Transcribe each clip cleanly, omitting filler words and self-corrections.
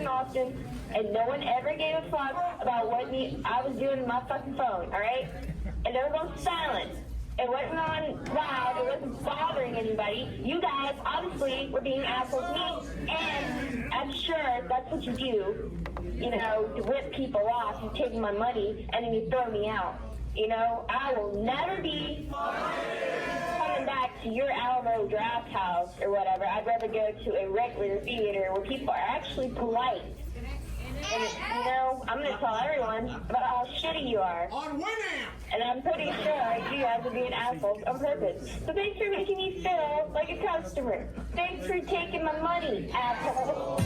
in Austin, and no one ever gave a fuck about what I was doing on my fucking phone, alright? And it was on silent. It wasn't on loud, it wasn't bothering anybody. You guys obviously were being assholes to me, and I'm sure that's what you do, you know, to rip people off. You take my money, and then you throw me out. You know, I will never be coming back to your Alamo Drafthouse or whatever. I'd rather go to a regular theater where people are actually polite. And, you know, I'm going to tell everyone about how shitty you are. On Winamp! And I'm pretty sure you guys are being assholes on purpose. So thanks for making me feel like a customer. Thanks for taking my money, asshole.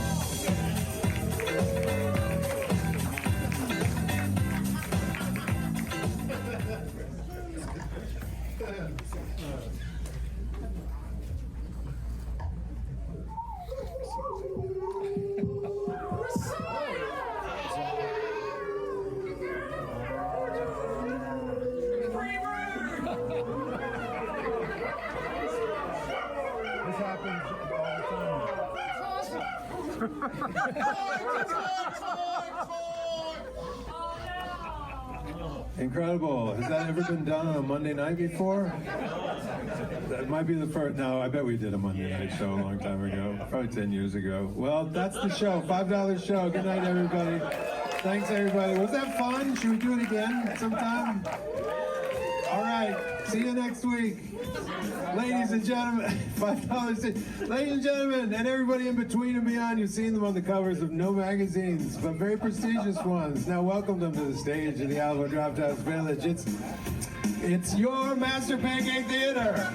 Incredible. Has that ever been done on a Monday night before? That might be the first. No, I bet we did a Monday night show a long time ago. Probably 10 years ago. Well, that's the show. $5 show. Good night, everybody. Thanks, everybody. Was that fun? Should we do it again sometime? All right. See you next week. Ladies and gentlemen, $5. Ladies and gentlemen, and everybody in between and beyond, you've seen them on the covers of no magazines, but very prestigious ones. Now welcome them to the stage in the Alamo Drafthouse Village. It's your Master Pancake Theater.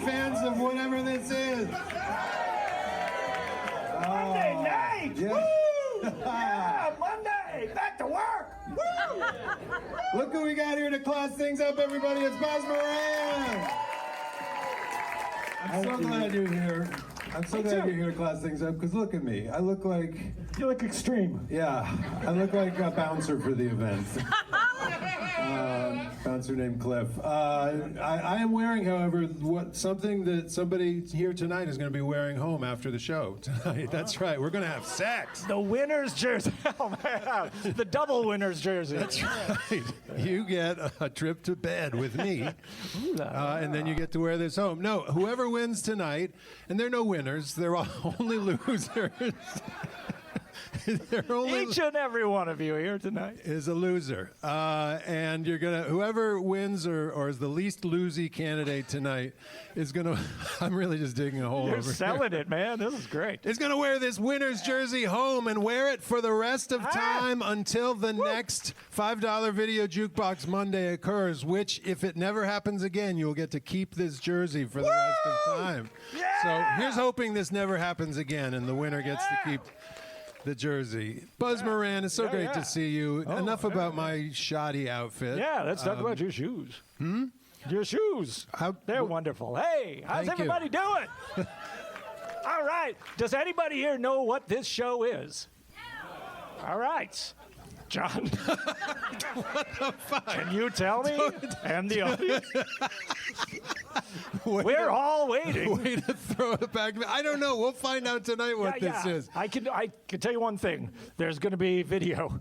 Fans of whatever this is. Monday night! Yeah. Woo! Yeah, Monday! Back to work! Woo! Look who we got here to class things up, everybody. It's Moran. I'm so glad you're here. I'm so glad you're here to class things up, because look at me. I look like... You look extreme. Yeah, I look like a bouncer for the event. Bouncer named Cliff. I am wearing, however, something that somebody here tonight is going to be wearing home after the show tonight. That's right. We're going to have sex. The winner's jersey. Oh, man. The double winner's jersey. That's right. You get a trip to bed with me, and then you get to wear this home. No, whoever wins tonight, and there are no winners. They're all only losers. Each and every one of you here tonight is a loser, and you're gonna whoever wins or is the least loosey candidate tonight is gonna. I'm really just digging a hole. You're over selling here. it, man. This is great. Is gonna wear this winner's jersey home and wear it for the rest of time until the next $5 video jukebox Monday occurs. Which, if it never happens again, you'll get to keep this jersey for the rest of time. Yeah! So here's hoping this never happens again, and the winner gets to keep the jersey. Buzz Moran, it's so great to see you. Enough about my shoddy outfit. Yeah, let's talk about your shoes. Your shoes. They're wonderful. Hey, how's everybody doing? All right. Does anybody here know what this show is? No. All right. John. What the fuck? Can you tell me? And the audience. We're all waiting. Way to throw it back. I don't know. We'll find out tonight what this is. I can tell you one thing. There's going to be video.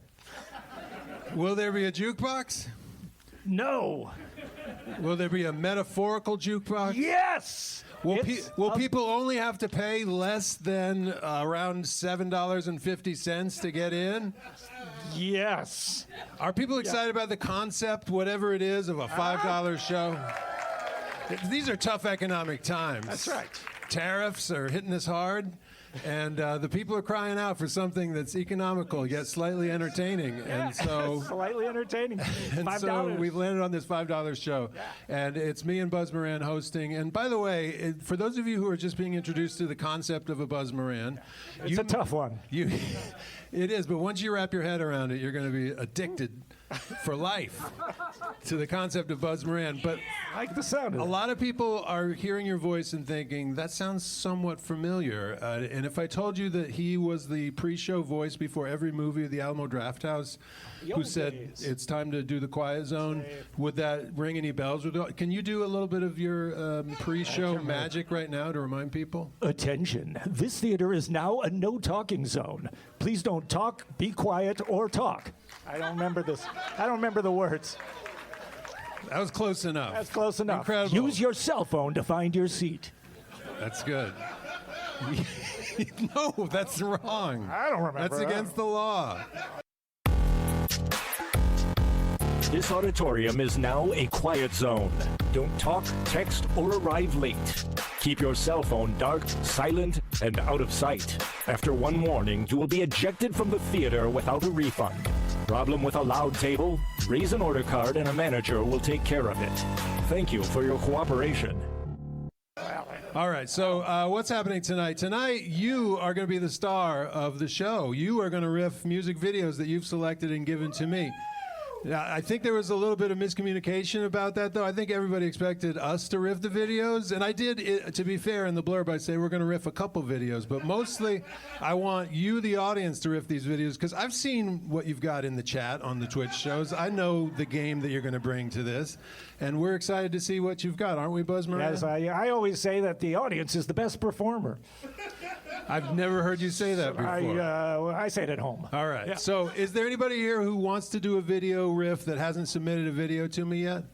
Will there be a jukebox? No. Will there be a metaphorical jukebox? Yes. Will people only have to pay less than around $7.50 to get in? Yes. Are people excited about the concept, whatever it is, of a $5 show? These are tough economic times. That's right. Tariffs are hitting us hard, and the people are crying out for something that's economical yet slightly entertaining. Yeah, and so slightly entertaining. And $5. so we've landed on this $5 show, and it's me and Buzz Moran hosting. And by the way, for those of you who are just being introduced to the concept of a Buzz Moran, it's a tough one. It is, but once you wrap your head around it, you're going to be addicted for life to the concept of Buzz Moran. But I like the sound of a it. lot of people are hearing your voice and thinking, that sounds somewhat familiar. And if I told you that he was the pre-show voice before every movie of the Alamo Drafthouse, who said it's time to do the Quiet Zone, would that ring any bells? Can you do a little bit of your pre-show magic right now to remind people? Attention. This theater is now a no-talking zone. Please don't talk, be quiet, or talk. I don't remember this. I don't remember the words. That was close enough. That's close enough. Incredible. Use your cell phone to find your seat. That's good. No, that's wrong. I don't remember. That's against the law. This auditorium is now a quiet zone. Don't talk, text, or arrive late. Keep your cell phone dark, silent, and out of sight. After one warning, you will be ejected from the theater without a refund. Problem with a loud table? Raise an order card and a manager will take care of it. Thank you for your cooperation. All right, so what's happening tonight? Tonight, you are going to be the star of the show. You are going to riff music videos that you've selected and given to me. I think there was a little bit of miscommunication about that, though. I think everybody expected us to riff the videos, and I did, to be fair, in the blurb, I say we're going to riff a couple videos, but mostly I want you, the audience, to riff these videos, because I've seen what you've got in the chat on the Twitch shows. I know the game that you're going to bring to this, and we're excited to see what you've got, aren't we, Buzz Moran? Yes, I always say that the audience is the best performer. I've never heard you say that before. I say it at home. All right. Yeah. So is there anybody here who wants to do a video riff that hasn't submitted a video to me yet?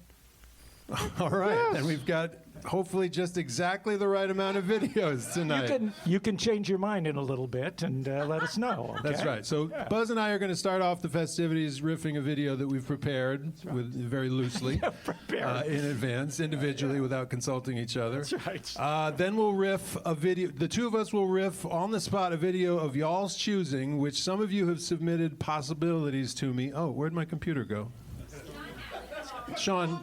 All right. Yes. And we've got hopefully just exactly the right amount of videos tonight. You can change your mind in a little bit and let us know. Okay? That's right. So Buzz and I are going to start off the festivities riffing a video that we've prepared with very loosely in advance, individually, without consulting each other. That's right. Then we'll riff a video. The two of us will riff on the spot a video of y'all's choosing, which some of you have submitted possibilities to me. Oh, where'd my computer go? Sean,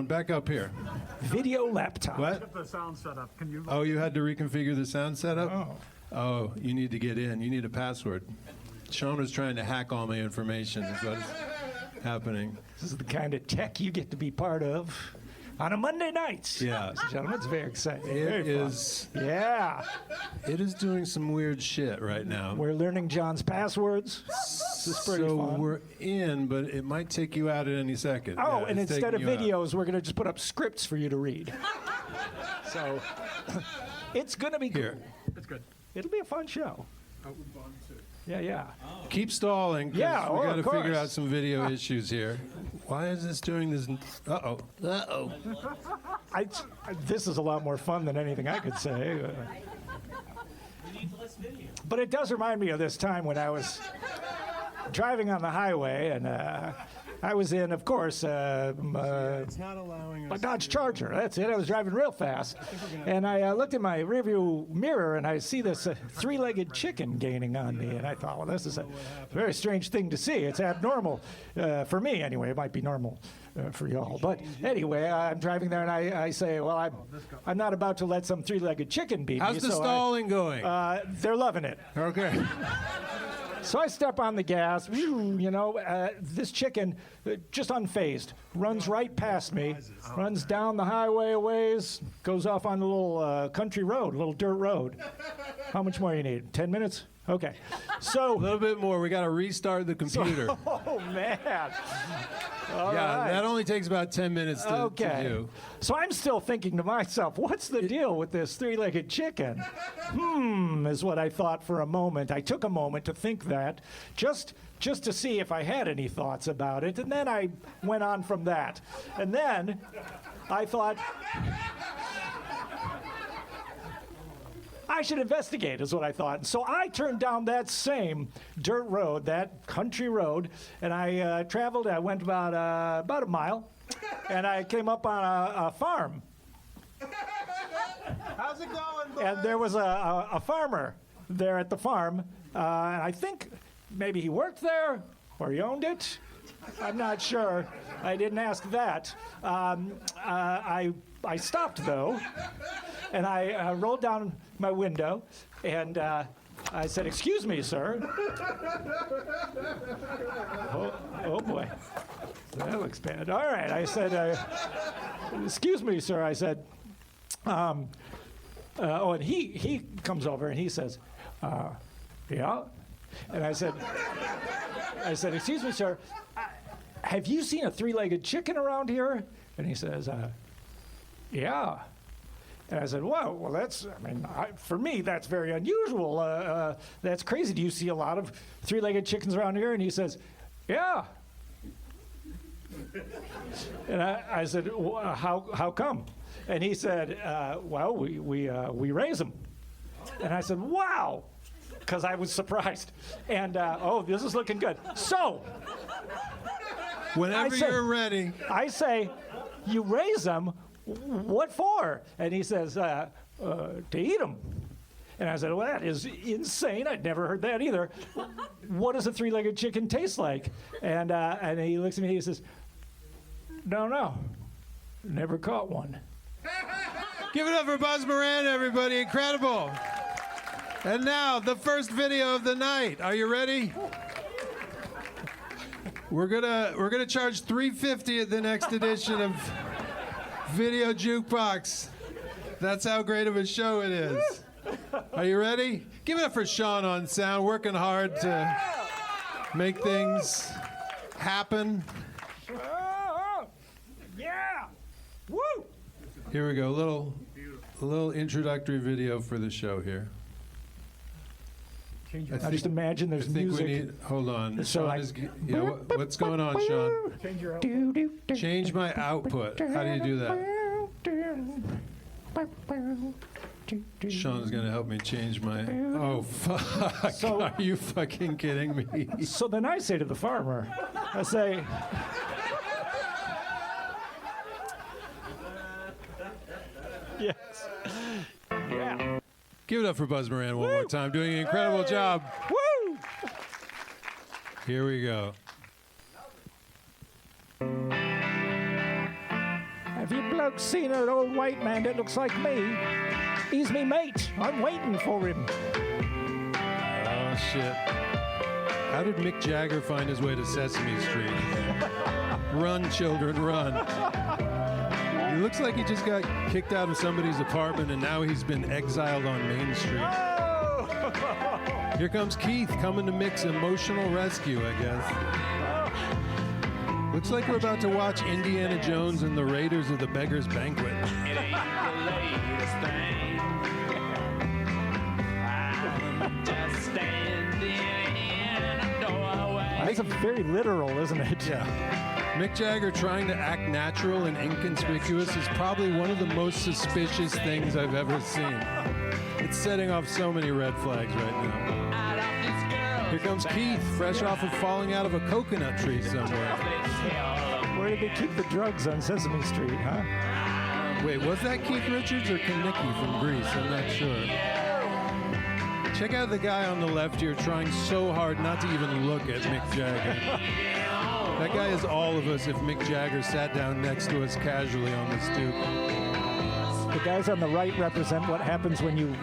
back up here. Video laptop. What? The sound setup. Can you? Oh, you had to reconfigure the sound setup? Oh, you need to get in. You need a password. Sean was trying to hack all my information is what's happening. This is the kind of tech you get to be part of on a Monday night. Yeah. Ladies and gentlemen, it's very exciting. It Very fun. is. Yeah. It is doing some weird shit right now. We're learning John's passwords. This is pretty So fun. we're in, but it might take you out at any second. Oh, Yeah, and it's instead of taking you out. videos, we're going to just put up scripts for you to read. So it's going to be cool. Here. It's good. It'll be a fun show. Yeah. Keep stalling. 'cause Yeah, we oh, got to of figure course. out some video issues here. Why is this doing this? Uh-oh. Uh-oh. This is a lot more fun than anything I could say. But it does remind me of this time when I was driving on the highway, and I was in, of course, It's not allowing a us. Dodge Charger. That's it. I was driving real fast, and I looked in my rearview mirror, and I see this three-legged chicken gaining on me, and I thought, well, this is a very strange thing to see. It's abnormal for me, anyway. It might be normal for y'all, but anyway, I'm driving there, and I say, well, I'm not about to let some three-legged chicken beat me. How's the stalling going? They're loving it. Okay. So I step on the gas, this chicken, just unfazed, runs right past me, runs down the highway a ways, goes off on a little country road, a little dirt road. How much more you need? 10 minutes? Okay. So, A little bit more. We got to restart the computer. oh man. All Yeah, right. that only takes about 10 minutes to do. So I'm still thinking to myself, what's the deal with this three-legged chicken? Is what I thought for a moment. I took a moment to think that, just to see if I had any thoughts about it, and then I went on from that. And then I thought, I should investigate, is what I thought. So I turned down that same dirt road, that country road, and I traveled. I went about a mile, and I came up on a farm. How's it going, bud? And there was a farmer there at the farm, and I think maybe he worked there or he owned it. I'm not sure. I didn't ask that. I stopped, though, and I rolled down my window and I said, excuse me, sir. Oh boy. That looks bad. All right. I said, excuse me, sir. I said, and he comes over and he says, yeah. And I said, excuse me, sir. Have you seen a three-legged chicken around here? And he says, yeah. And I said, well, for me, that's very unusual. That's crazy. Do you see a lot of three-legged chickens around here? And he says, yeah. And I said, how come? And he said, well, we raise them. And I said, wow, because I was surprised. And, this is looking good. So, whenever you're ready. I say, you raise them? What for? And he says, to eat them. And I said, well, that is insane. I'd never heard that either. What does a three-legged chicken taste like? And he looks at me and he says, no, never caught one. Give it up for Buzz Moran, everybody. Incredible. And now, the first video of the night. Are you ready? We're gonna charge $3.50 at the next edition of Video Jukebox. That's how great of a show it is. Are you ready? Give it up for Sean on sound, working hard to make things happen. Yeah! Woo! Here we go. A little introductory video for the show here. I just imagine there's music. Hold on. So what's going on, Sean? Change my output. How do you do that? Sean's gonna help me change my. Oh fuck! So, are you fucking kidding me? So then I say to the farmer, I say, yes, yeah. Give it up for Buzz Moran one more time, doing an incredible job. Woo! Here we go. Have you blokes seen an old white man that looks like me? He's me mate. I'm waiting for him. Oh shit! How did Mick Jagger find his way to Sesame Street? Run, children, run. He looks like he just got kicked out of somebody's apartment and now he's been exiled on Main Street. Oh! Here comes Keith coming to Mick's emotional rescue, I guess. Looks like we're about to watch Indiana Jones and the Raiders of the Beggar's Banquet. It ain't the latest thing. I'm just standing in a doorway. That's very literal, isn't it? Yeah. Mick Jagger trying to act natural and inconspicuous is probably one of the most suspicious things I've ever seen. It's setting off so many red flags right now. Here comes Keith, fresh off of falling out of a coconut tree somewhere. Where did they keep the drugs on Sesame Street, huh? Wait, was that Keith Richards or Kaniki from Greece? I'm not sure. Check out the guy on the left here trying so hard not to even look at Mick Jagger. That guy is all of us if Mick Jagger sat down next to us casually on the stoop. The guys on the right represent what happens when you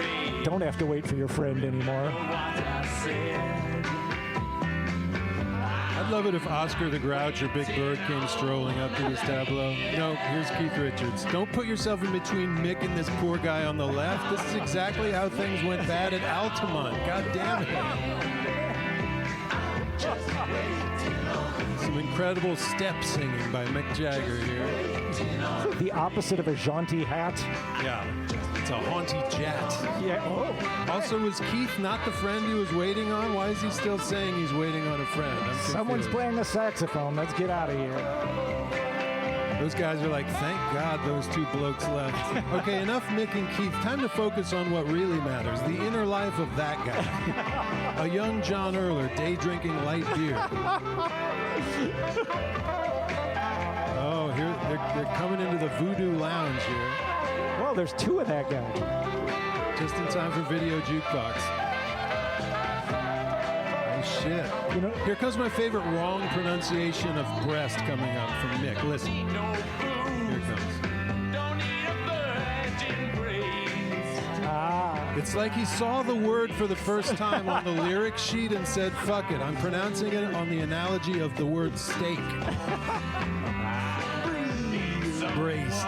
don't have to wait for your friend anymore. I'd love it if Oscar the Grouch or Big Bird came strolling up to this tableau. No, here's Keith Richards. Don't put yourself in between Mick and this poor guy on the left. This is exactly how things went bad at Altamont. God damn it. Some incredible step singing by Mick Jagger here. The opposite of a jaunty hat. Yeah, it's a haunty jet. Yeah. Oh. Also, was Keith not the friend he was waiting on? Why is he still saying he's waiting on a friend? I'm Someone's confused. playing a saxophone. Let's get out of here. Those guys are like, thank God those two blokes left. Okay, enough Mick and Keith. Time to focus on what really matters, the inner life of that guy. A young John Erler, day drinking light beer. Oh, here they're coming into the Voodoo Lounge here. Well, there's two of that guy. Just in time for Video Jukebox. Oh, shit. You know, Here comes my favorite wrong pronunciation of breast coming up from Mick. Listen. Here it comes. Don't need a virgin grace. ah. It's like he saw the word for the first time on the lyric sheet and said, fuck it, I'm pronouncing it on the analogy of the word steak. Braced.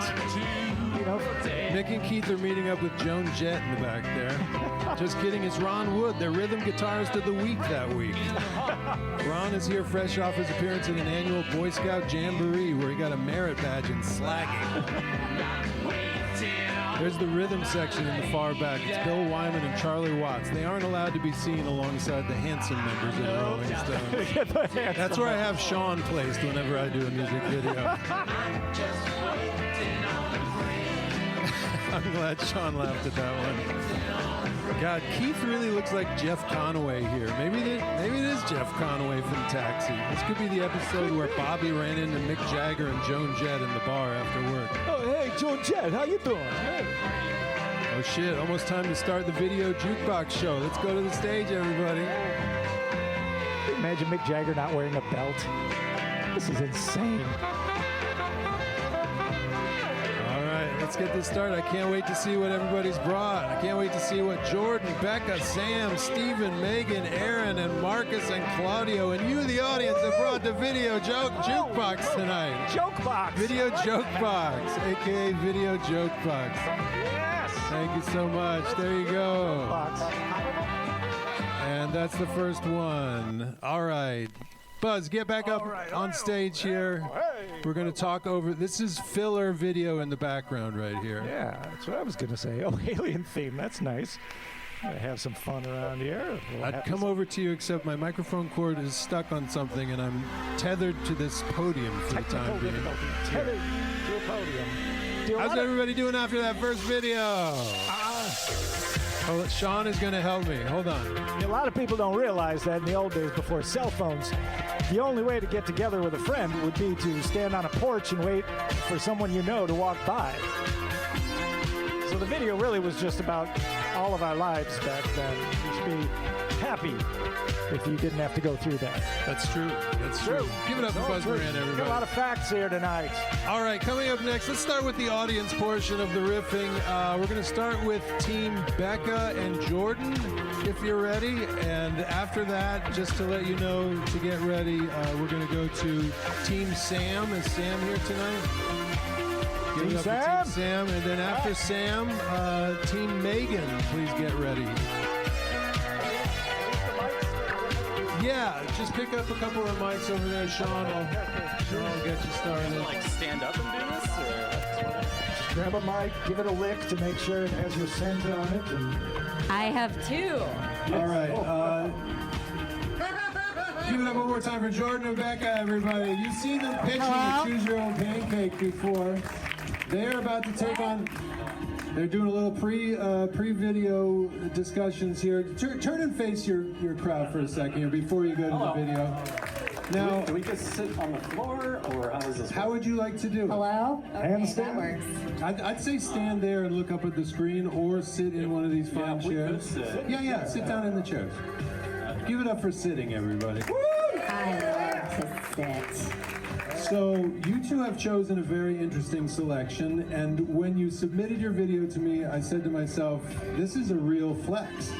Mick and Keith are meeting up with Joan Jett in the back there. Just kidding, it's Ron Wood, their rhythm guitarist of the week that week. Ron is here fresh off his appearance in an annual Boy Scout Jamboree where he got a merit badge in slagging. There's the rhythm section in the far back. It's Bill Wyman and Charlie Watts. They aren't allowed to be seen alongside the handsome members of the Rolling Stones. That's where I have Sean placed whenever I do a music video. I'm glad Sean laughed at that one. God, Keith really looks like Jeff Conaway here. Maybe it is Jeff Conaway from Taxi. This could be the episode where Bobby ran into Mick Jagger and Joan Jett in the bar after work. Oh, hey, Joan Jett, how you doing? Hey. Oh, shit, almost time to start the video jukebox show. Let's go to the stage, everybody. Imagine Mick Jagger not wearing a belt. This is insane. Let's get this started. I can't wait to see what everybody's brought. I can't wait to see what Jordan, Becca, Sam, Stephen, Megan, Aaron, and Marcus, and Claudio, and you, the audience, have brought the video jukebox tonight. Jokebox. Video jokebox, a.k.a. video jokebox. Yes. Thank you so much. There you go. Box. And that's the first one. All right. Buzz, get back up on stage here. We're going to talk over. This is filler video in the background right here. Yeah, that's what I was going to say. Oh, alien theme. That's nice. Gonna have some fun around here. I'd come over to you, except my microphone cord is stuck on something, and I'm tethered to this podium for the time being. Tethered to a podium. How's everybody doing after that first video? Sean is going to help me. Hold on. A lot of people don't realize that in the old days before cell phones, the only way to get together with a friend would be to stand on a porch and wait for someone you know to walk by. So the video really was just about all of our lives back then. You should be happy if you didn't have to go through that. That's true. That's true. Give it up for Buzz Moran, everybody. Got a lot of facts here tonight. All right, coming up next, let's start with the audience portion of the riffing. We're going to start with Team Becca and Jordan, if you're ready. And after that, just to let you know, to get ready, we're going to go to Team Sam. Is Sam here tonight? Give it up for Team Sam. And then after Sam, Team Megan, please get ready. Yeah, just pick up a couple of mics over there, Sean. I'll get you started. Like stand up and do this, or just grab a mic, give it a lick to make sure it has your scent on it. And I have two. All right. Give it up one more time for Jordan and Becca, everybody. You've seen them pitching the Choose Your Own Pancake before. They're about to take on. They're doing a little pre-video discussions here. Turn and face your crowd for a second here before you go to the video. Now, do we just sit on the floor, or how does this work? How would you like to do it? Hello? Okay, that works. I'd say stand there and look up at the screen, or sit in one of these fine chairs. Yeah, sit down in the chairs. Give it up for sitting, everybody. Woo! I love to sit. So you two have chosen a very interesting selection, and when you submitted your video to me, I said to myself, this is a real flex.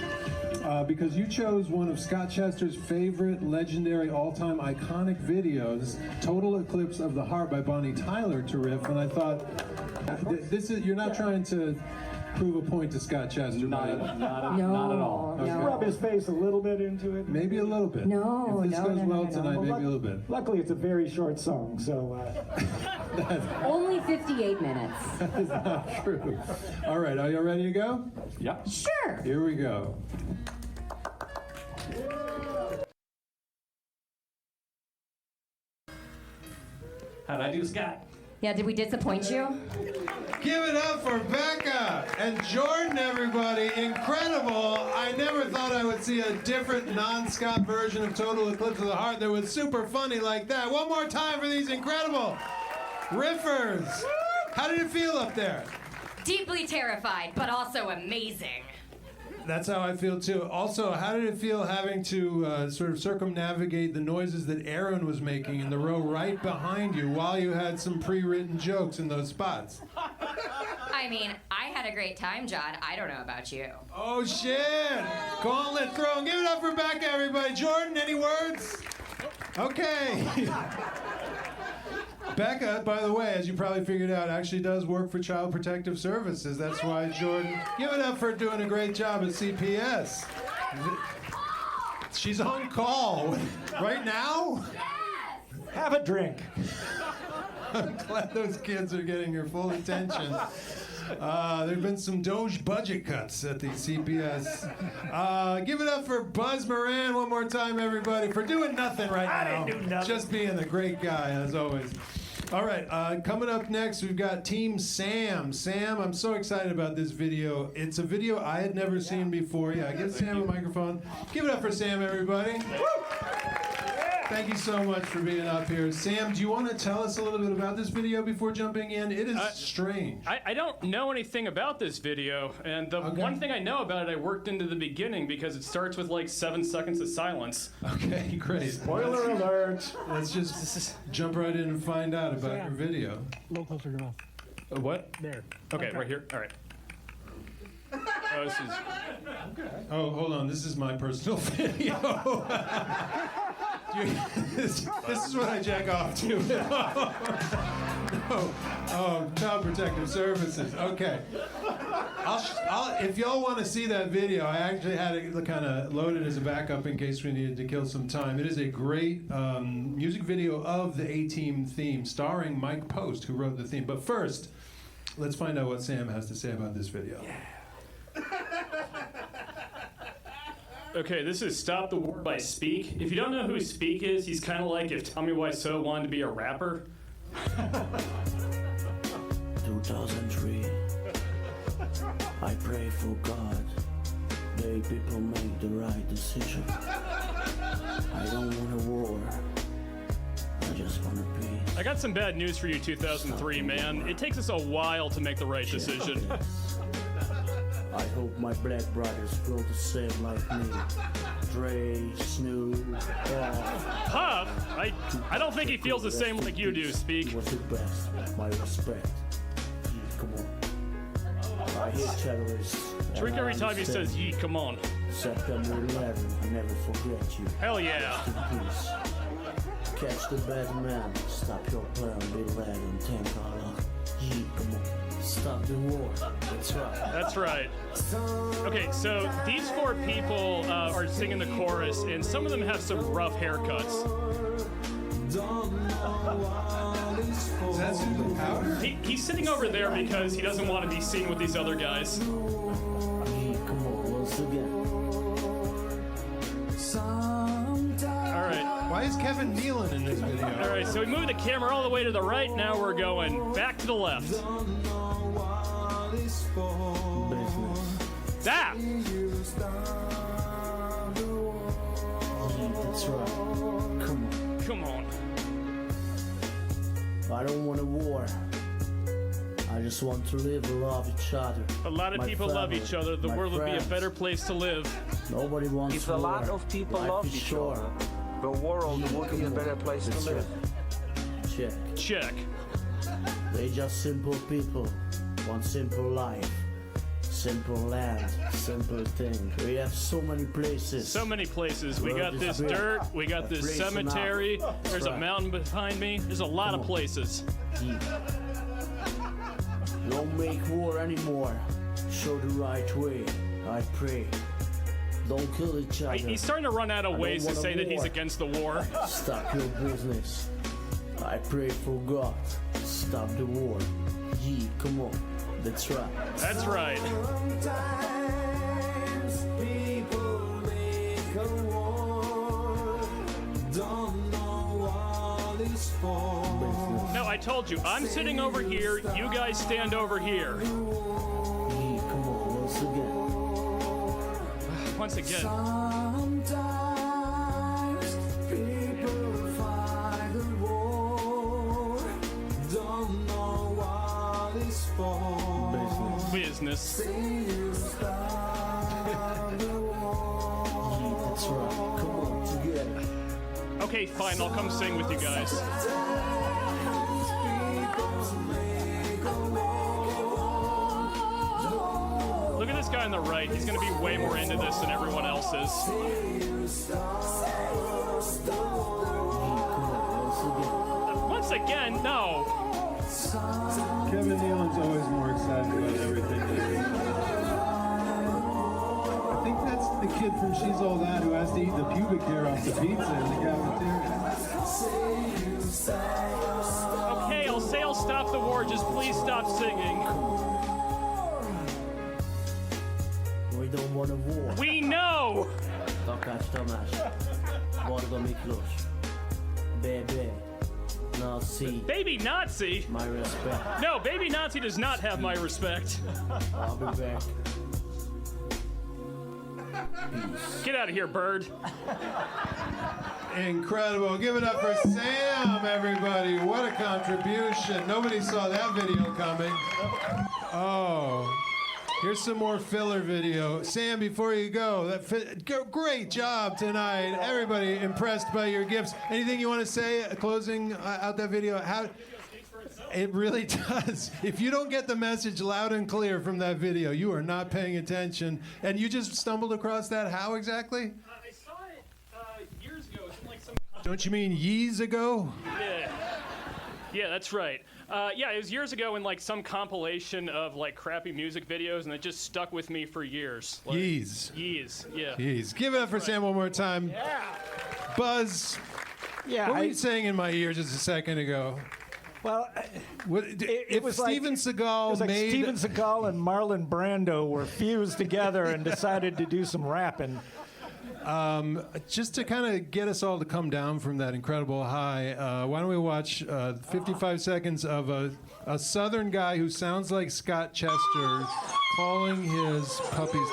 Because you chose one of Scott Chester's favorite, legendary, all-time iconic videos, Total Eclipse of the Heart by Bonnie Tyler, to riff, and I thought, you're not trying to prove a point to Scott Chester. Not at all. Okay. rub his face a little bit into it. Maybe a little bit. No, if this goes well tonight, maybe a little bit. Luckily, it's a very short song, so... Only 58 minutes. That is not true. All right, are you ready to go? Yeah. Sure. Here we go. How'd I do, Scott? Yeah, did we disappoint you? Give it up for Becca and Jordan, everybody. Incredible. I never thought I would see a different non-Scott version of Total Eclipse of the Heart that was super funny like that. One more time for these incredible riffers. How did it feel up there? Deeply terrified, but also amazing. That's how I feel too. Also, how did it feel having to sort of circumnavigate the noises that Aaron was making in the row right behind you while you had some pre-written jokes in those spots? I mean, I had a great time, John. I don't know about you. Oh shit! Gauntlet thrown. Give it up for Becca, everybody. Jordan, any words? Okay. Becca, by the way, as you probably figured out, actually does work for Child Protective Services. That's why Jordan, give it up for doing a great job at CPS. She's on call right now. Have a drink. I'm glad those kids are getting your full attention. There've been some Doge budget cuts at the CPS. Give it up for Buzz Moran one more time, everybody, for doing nothing right now. I didn't do nothing. Just being a great guy, as always. All right, coming up next, we've got Team Sam. Sam, I'm so excited about this video. It's a video I had never seen before. Yeah, give Sam a microphone. Give it up for Sam, everybody. Woo! Thank you so much for being up here. Sam, do you want to tell us a little bit about this video before jumping in? It is strange. I don't know anything about this video, and the one thing I know about it, I worked into the beginning because it starts with like 7 seconds of silence. Okay, great. Spoiler alert. Let's just jump right in and find out about your video. A little closer to your mouth. What? There. Okay, right here. All right. Oh, this is. Oh, hold on. This is my personal video. This is what I jack off to. No. Oh, Child Protective Services. Okay. If y'all want to see that video, I actually had it kind of loaded as a backup in case we needed to kill some time. It is a great music video of the A-Team theme, starring Mike Post, who wrote the theme. But first, let's find out what Sam has to say about this video. Yeah. Okay, this is Stop the War by Speak. If you don't know who Speak is, he's kind of like if Tommy Wiseau wanted to be a rapper. 2003, I pray for God, may people make the right decision. I don't want a war, I just want a peace. I got some bad news for you, 2003, man. It takes us a while to make the right decision. I hope my black brothers feel the same like me. Dre, Snoop, Puff? I don't think he feels the same like you do, Speak. Was the best, my respect. Come on. I hate terrorists. Drink every time he says, "Yee, come on." September 11, I never forget you. Hell yeah. Peace. Catch the bad man, stop your plan, be led and thank Allah. Yee, come on. Stop the war. That's right. That's right. Okay, so these 4 people are singing the chorus, and some of them have some rough haircuts. Is that superpower? He's sitting over there because he doesn't want to be seen with these other guys. Yee, come on, once again. All right. Why is Kevin kneeling in this video? All right, so we moved the camera all the way to the right. Now we're going back to the left. That! That's right. Come on. I don't want a war. I just want to live and love each other. A lot of people love each other. The world would be a better place to live. Nobody wants If war. a lot of people Life love is each short. other, the world would be a better place to That's live. right. Check. Check. They just simple people, want simple life, simple land, simple thing. We have so many places. So many places. We got this dirt. We got this cemetery. There's a mountain behind me. There's a lot of places. Don't make war anymore. Show the right way. I pray. Don't kill each other. He's starting to run out of ways to say that he's against the war. Stop your business. I pray for God. Stop the war. Yee, come on. That's right. That's right. Sometimes people make a war. Don't know what it's for. No, I told you. I'm sitting over here. You guys stand over here. Yee, come on, once again. Sometimes people fight the war. Don't know what it's for. Business. See you stop That's right. Come on, together. Okay, fine, I'll come sing with you guys. Look at this guy on the right. He's going to be way more into this than everyone else is. Once again, no. Kevin Nealon's always more excited about everything. I think that's the kid from She's All That who has to eat the pubic hair off the pizza in the cafeteria. Okay, I'll say I'll stop the war. Just please stop singing. We don't want a war. We know! Takás Tamás. Varga Miklós. Baby. Nazi. Baby Nazi? My respect. No, Baby Nazi does not have my respect. I'll be back. Get out of here, bird. Incredible. Give it up for Sam, everybody. What a contribution. Nobody saw that video coming. Oh. Here's some more filler video. Sam, before you go, great job tonight. Everybody impressed by your gifts. Anything you want to say closing out that video? How? It really does. If you don't get the message loud and clear from that video, you are not paying attention. And you just stumbled across that. How exactly? I saw it years ago. It's in like some... Don't you mean years ago? Yeah, that's right. Yeah, it was years ago in like some compilation of like crappy music videos, and it just stuck with me for years. Like, Yeez. Yeah. Yeez. Give it up for Sam one more time. Yeah. Buzz. Yeah. What were you saying in my ear just a second ago? Well, it was Steven Seagal it was like made... Steven Seagal and Marlon Brando were fused together and decided to do some rapping. Just to kind of get us all to come down from that incredible high, why don't we watch 55 seconds of a Southern guy who sounds like Scott Chester calling his puppies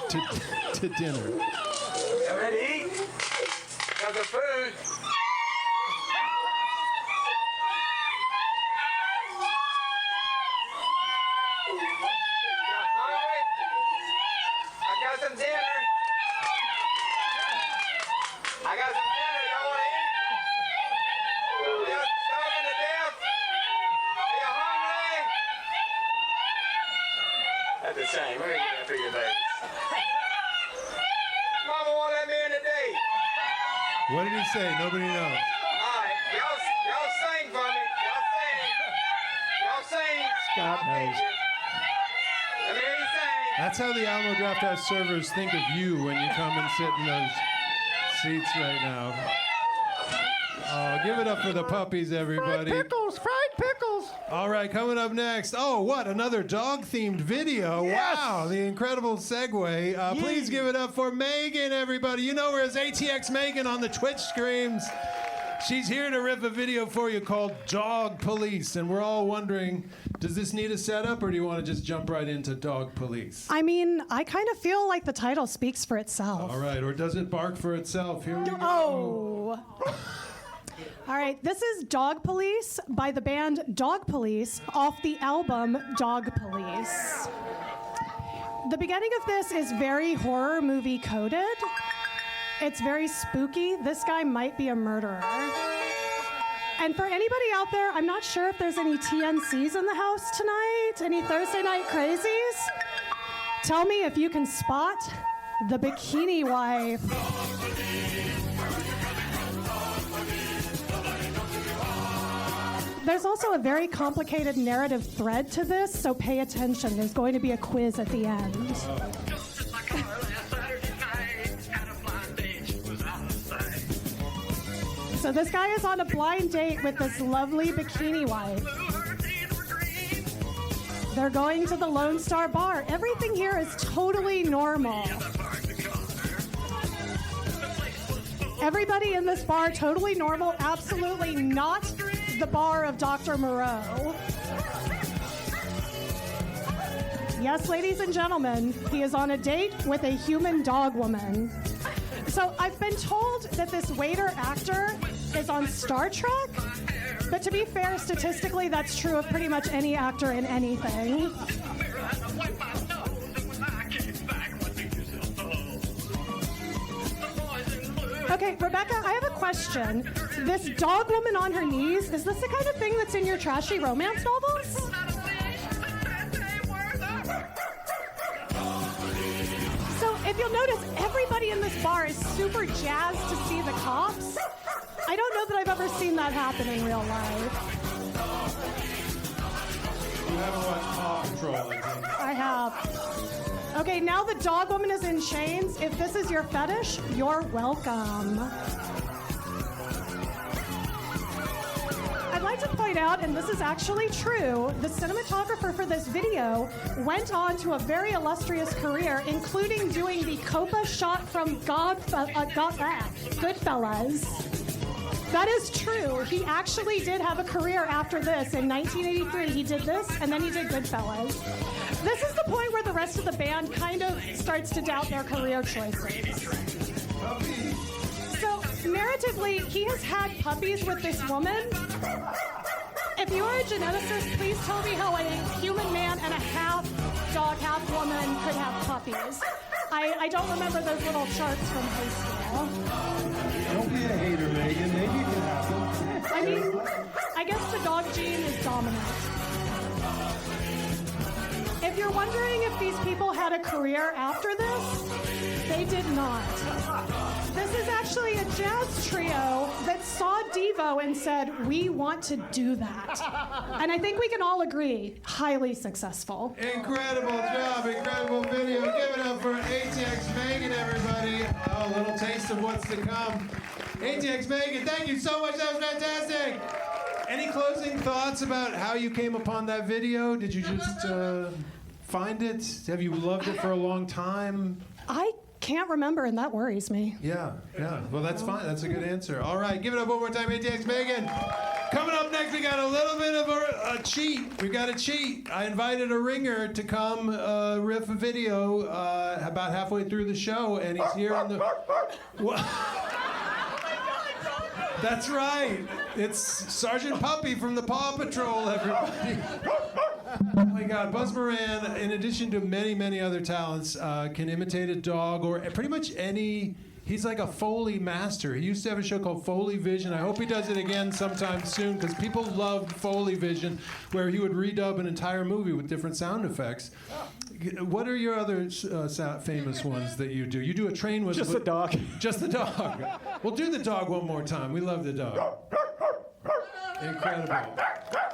to dinner. You ready to eat? Got the food. I got some dinner. I got some dinner. Y'all want to eat? Y'all starving to death? Are you hungry? That's the same. Where are you going for your babies? Mama won't let me in today. What did he say? Nobody knows. All right. Y'all sing for me. Y'all sing. Scott knows. Let me hear you sing. That's how the Alamo Drafthouse servers think of you when you come and sit in those seats right now. Oh, give it up for the puppies, everybody. Fried pickles. All right, coming up next. Oh, what? Another dog-themed video. Yes. Wow, the incredible segue. Please give it up for Megan, everybody. You know her as ATX Megan on the Twitch streams. She's here to riff a video for you called Dog Police. And we're all wondering, does this need a setup, or do you want to just jump right into Dog Police? I mean, I kind of feel like the title speaks for itself. All right, or does it bark for itself? Here we go. Oh. All right, this is Dog Police by the band Dog Police off the album Dog Police. The beginning of this is very horror movie coded. It's very spooky. This guy might be a murderer. And for anybody out there, I'm not sure if there's any TNCs in the house tonight, any Thursday night crazies. Tell me if you can spot the Bikini Wife. There's also a very complicated narrative thread to this, so pay attention. There's going to be a quiz at the end. So this guy is on a blind date with this lovely bikini wife. They're going to the Lone Star Bar. Everything here is totally normal. Everybody in this bar, totally normal, absolutely not the bar of Dr. Moreau. Yes, ladies and gentlemen, he is on a date with a human dog woman. So I've been told that this waiter actor is on Star Trek, but to be fair, statistically, that's true of pretty much any actor in anything. Okay, Rebecca, I have a question. This dog woman on her knees, is this the kind of thing that's in your trashy romance novels? So if you'll notice, everybody in this bar is super jazzed to see the cops. I don't know that I've ever seen that happen in real life. You haven't watched Paw Patrol, I think. I have. Okay, now the dog woman is in chains. If this is your fetish, you're welcome. I'd like to point out, and this is actually true, the cinematographer for this video went on to a very illustrious career, including doing the Copa shot from Goodfellas. That is true. He actually did have a career after this. In 1983, he did this, and then he did Goodfellas. This is the point where the rest of the band kind of starts to doubt their career choices. So, narratively, he has had puppies with this woman. If you are a geneticist, please tell me how a human man and a half dog, half woman could have puppies. I don't remember those little charts from high school. Don't be a hater, Megan. Maybe it can happen. I mean, I guess the dog gene is dominant. If you're wondering if these people had a career after this, they did not. This is actually a jazz trio that saw Devo and said, we want to do that. And I think we can all agree, highly successful. Incredible job, incredible video. Give it up for ATX Megan, everybody. Oh, a little taste of what's to come. ATX Megan, thank you so much. That was fantastic. Any closing thoughts about how you came upon that video? Did you just find it? Have you loved it for a long time? I can't remember, and that worries me. Yeah. Well, that's fine. That's a good answer. All right, give it up one more time, ATX Megan. Coming up next, we got a little bit of a cheat. We got a cheat. I invited a ringer to come riff a video about halfway through the show, and he's here on the... That's right. It's Sergeant Puppy from the Paw Patrol, everybody. Oh my God, Buzz Moran, in addition to many, many other talents, can imitate a dog or pretty much any. He's like a Foley master. He used to have a show called Foley Vision. I hope he does it again sometime soon because people loved Foley Vision, where he would redub an entire movie with different sound effects. What are your other famous ones that you do? You do a train with... Just the dog. Just the dog. We'll do the dog one more time. We love the dog. Incredible.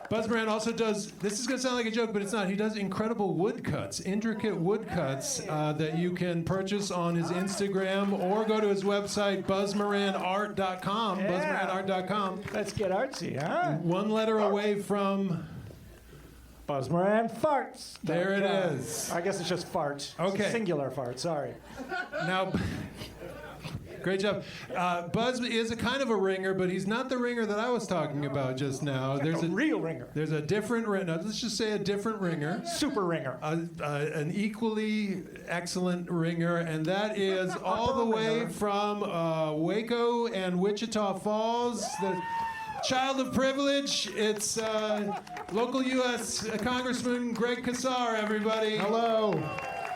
Buzz Moran also does, this is going to sound like a joke, but it's not. He does incredible woodcuts, intricate woodcuts that you can purchase on his Instagram or go to his website, buzzmoranart.com. Yeah. Buzzmoranart.com. Let's get artsy, huh? One letter away from... Buzz Moran farts. There it is. I guess it's just fart. Okay. It's a singular fart, sorry. Now... Great job. Buzz is a kind of a ringer, but he's not the ringer that I was talking about just now. There's a real ringer. There's a different ringer. Let's just say a different ringer. Super ringer. An equally excellent ringer, and that is all the way from Waco and Wichita Falls. The child of privilege. It's local U.S. Congressman Greg Casar, everybody. Hello.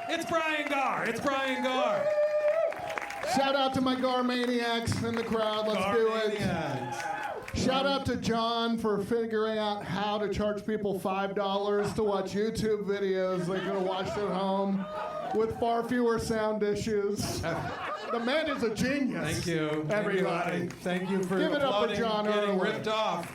It's Brian Gar. It's Brian Gar. Shout out to my Gaar maniacs in the crowd. Let's do it. Shout out to John for figuring out how to charge people $5 to watch YouTube videos they could have watched at home with far fewer sound issues. The man is a genius. Thank you, everybody. Thank you for Give it up for John getting Erler. ripped off.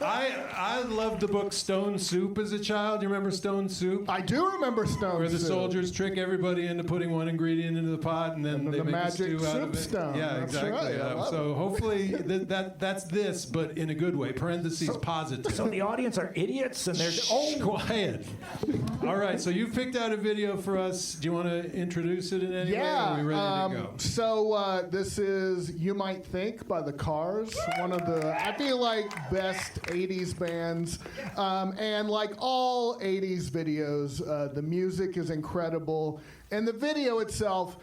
I loved the book Stone Soup as a child. Do you remember Stone Soup? I do remember Stone Soup. Where the soldiers trick everybody into putting one ingredient into the pot and then they the make magic a stew out soup of it. stone. Yeah, That's exactly. right. So hopefully that's this, but in a good way. Parentheses positive. So the audience are idiots and they're quiet. All right, so you've picked out a video for us. Do you want to introduce it in any way? Or are we ready to go? So this is You Might Think by the Cars, one of the, I feel like, best 80s bands. And like all 80s videos, the music is incredible. And the video itself,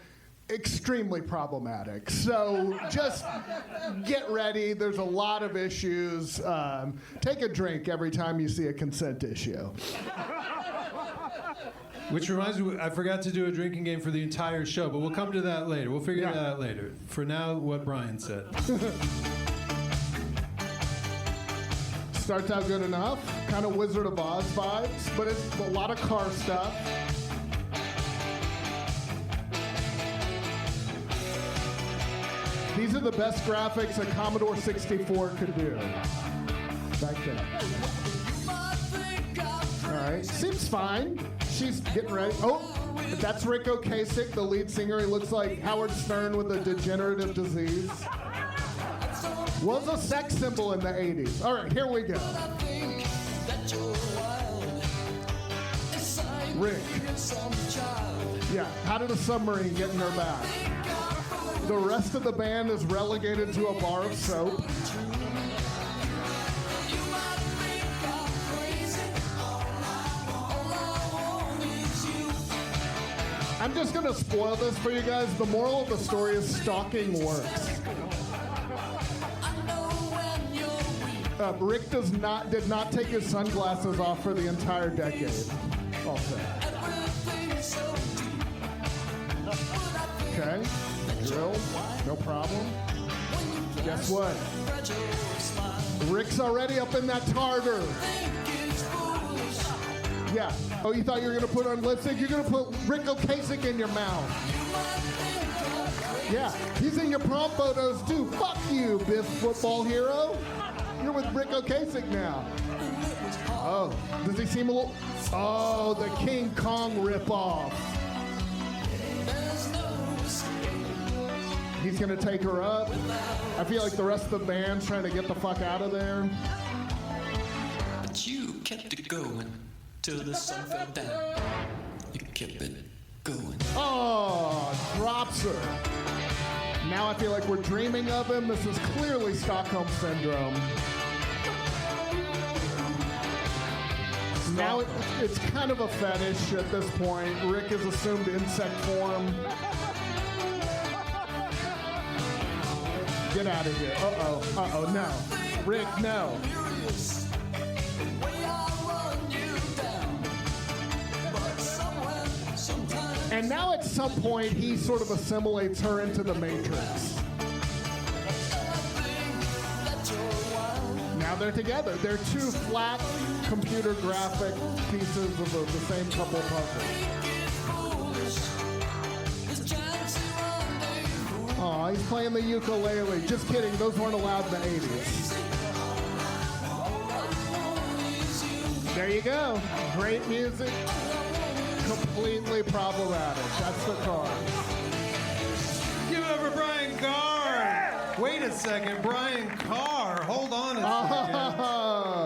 extremely problematic. So just get ready. There's a lot of issues. Take a drink every time you see a consent issue. Which reminds me, I forgot to do a drinking game for the entire show, but we'll come to that later. We'll figure that out later. For now, what Brian said. Starts out good enough. Kind of Wizard of Oz vibes, but it's a lot of car stuff. These are the best graphics a Commodore 64 could do back then. All right, seems fine. She's getting ready. Oh, that's Rick Ocasek, the lead singer. He looks like Howard Stern with a degenerative disease. Was a sex symbol in the 80s. All right, here we go. Rick. Yeah, how did a submarine get in her back? The rest of the band is relegated to a bar of soap. I'm just gonna spoil this for you guys. The moral of the story is stalking works. Rick did not take his sunglasses off for the entire decade. All set. Okay, drill, no problem. Guess what? Rick's already up in that tartar. Yeah. Oh, you thought you were gonna put on lipstick? You're gonna put Rick Ocasek in your mouth. Yeah, he's in your prom photos too. Fuck you, Biff football hero. You're with Rick Ocasek now. Oh, does he seem a little... Oh, the King Kong ripoff. He's gonna take her up. I feel like the rest of the band's trying to get the fuck out of there. But you kept it going till the sun fell down. You kept it going. Oh, drops her. Now I feel like we're dreaming of him. This is clearly Stockholm Syndrome. Now it's kind of a fetish at this point. Rick has assumed insect form. Get out of here. Uh-oh, no. Rick, no. And now at some point, he sort of assimilates her into the Matrix. Now they're together. They're two flat computer graphic pieces of the same couple puzzles. Aw, he's playing the ukulele. Just kidding, those weren't allowed in the 80s. There you go. Great music. Completely problematic. That's the card. Give it up for Brian Gar. Wait a second, Brian Gar. Hold on a second.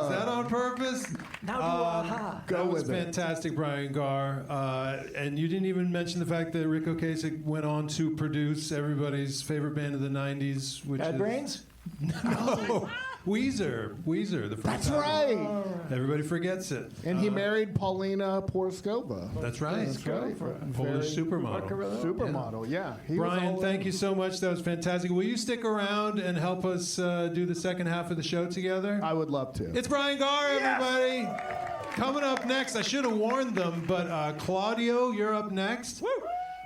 Is that on purpose? Now do aha. That was fantastic, Brian Gar. And you didn't even mention the fact that Rick Ocasek went on to produce everybody's favorite band of the 90s, which Bad is... Brains? No. Weezer, the first That's album. right. Everybody forgets it. And he married Paulina Porskova. That's right. That's right. Polish supermodel. Supermodel, yeah. He Brian, was thank you so much. That was fantastic. Will you stick around and help us do the second half of the show together? I would love to. It's Brian Gar, everybody. Coming up next, I should have warned them, but Claudio, you're up next.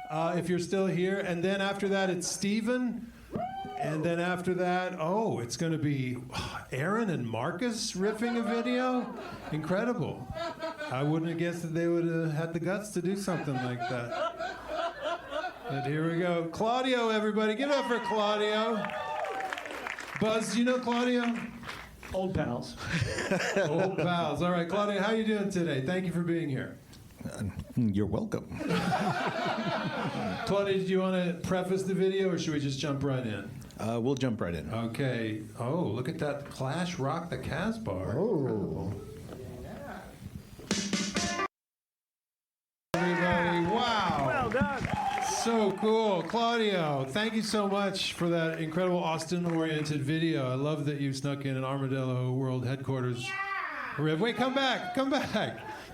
If you're still here. And then after that, it's Steven. And then after that, it's going to be Aaron and Marcus riffing a video. Incredible. I wouldn't have guessed that they would have had the guts to do something like that. But here we go. Claudio, everybody. Give it up for Claudio. Buzz, do you know Claudio? Old pals. Old pals. All right, Claudio, how are you doing today? Thank you for being here. You're welcome. Claudia, do you want to preface the video, or should we just jump right in? We'll jump right in. Okay. Oh, look at that Clash Rock the Casbah. Oh. Everybody, wow. Well done. So cool. Claudio, thank you so much for that incredible Austin-oriented video. I love that you snuck in an Armadillo World Headquarters. Yeah. Wait, come back.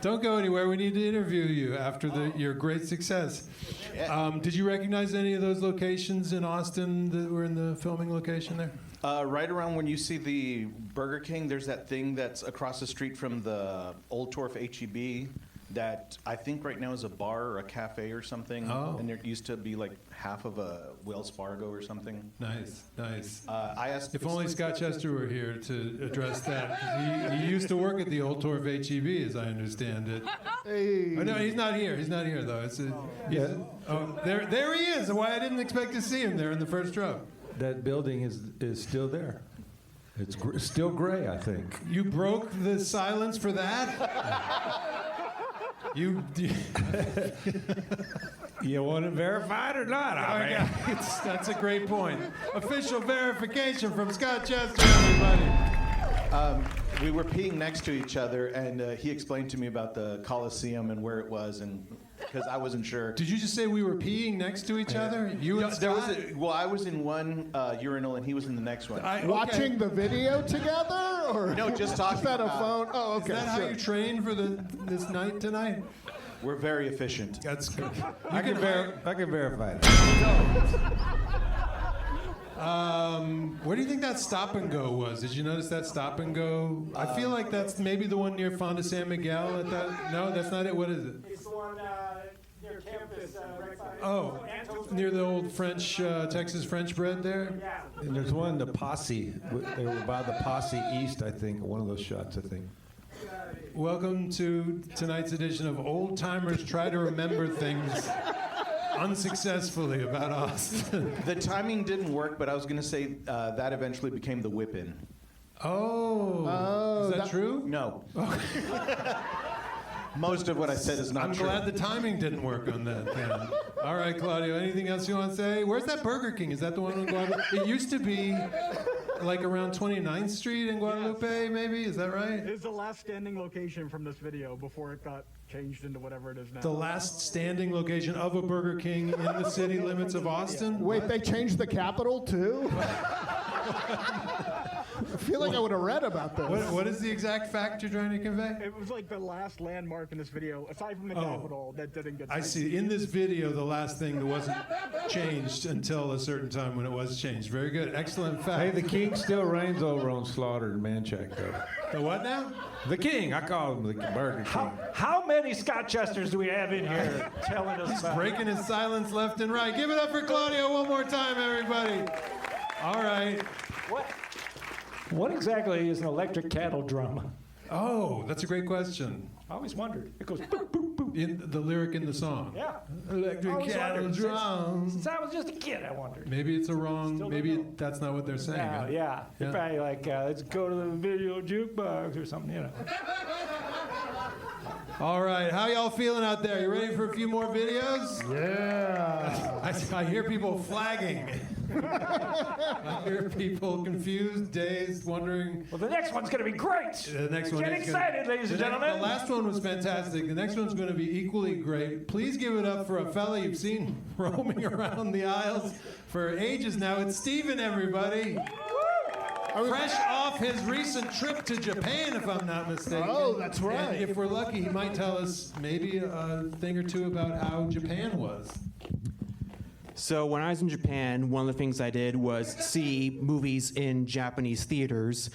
Don't go anywhere. We need to interview you after your great success. Did you recognize any of those locations in Austin that were in the filming location there? Right around when you see the Burger King, there's that thing that's across the street from the Old Torf HEB. that I think right now is a bar or a cafe or something. Oh. And there used to be like half of a Wells Fargo or something. Nice, nice. I asked If only Scott Chester were here to address that. 'Cause he used to work at the old tour of HEB, as I understand it. Hey. Oh, no, he's not here. He's not here, though. There he is. Why I didn't expect to see him there in the first row. That building is still there. It's still gray, I think. You broke the silence for that? You want it verified or not? That's a great point. Official verification from Scott Chester, everybody. We were peeing next to each other, and he explained to me about the Coliseum and where it was, and because I wasn't sure. Did you just say we were peeing next to each other? You and Scott? Well, I was in one urinal, and he was in the next one. Watching the video together, or no, just talking. Is that a phone? Oh, okay. Is that how you trained for this night tonight? We're very efficient. That's good. I can verify it. Where do you think that stop and go was? Did you notice that stop and go? I feel like that's maybe the one near Fonda San Miguel. No, that's not it. What is it? It's the one near campus, right by. Oh, near the old French, Texas French bread there? Yeah. And there's one, the Posse. They were by the Posse East, I think. One of those shots, I think. Welcome to tonight's edition of Old Timers Try to Remember Things Unsuccessfully about Austin. The timing didn't work, but I was going to say that eventually became the whip-in. Oh, is that true? No. Most of what I said is not true. I'm glad the timing didn't work on that then. All right, Claudio, anything else you want to say? Where's that Burger King? Is that the one in Guadalupe? It used to be like around 29th Street in Guadalupe, maybe? Is that right? It's the last standing location from this video before it got changed into whatever it is now. The last standing location of a Burger King in the city limits of Austin? Wait, they changed the capital too? I feel like I would have read about this. What is the exact fact you're trying to convey? It was like the last landmark in this video, aside from the Capitol, that didn't get changed. I see. In this video, the last thing that wasn't changed until a certain time when it was changed. Very good. Excellent fact. Hey, the king still reigns over on Slaughter and Manchac, though. The what now? The king. I call him the Burger King. How many Scott Chesters do we have in here telling us He's about? breaking his silence left and right. Give it up for Claudio one more time, everybody. All right. What exactly is an electric cattle drum? Oh, that's a great question. I always wondered. It goes boop, boop, boop. In the lyric in the song. Yeah. Electric Always cattle wondered. drum. Since I was just a kid, I wondered. Maybe it's a wrong. Still Maybe don't know. that's not what they're saying. Yeah, huh? yeah. They're probably like, let's go to the video jukebox or something, you know. All right, how y'all feeling out there? You ready for a few more videos? Yeah. I hear people flagging. I hear people confused, dazed, wondering. Well, the next one's going to be great. The next one Get is excited, ladies and gentlemen. The last one was fantastic. The next one's going to be equally great. Please give it up for a fella you've seen roaming around the aisles for ages now. It's Steven, everybody. Fresh off his recent trip to Japan, if I'm not mistaken. Oh, that's right. And if we're lucky, he might tell us maybe a thing or two about how Japan was. So when I was in Japan, one of the things I did was see movies in Japanese theaters.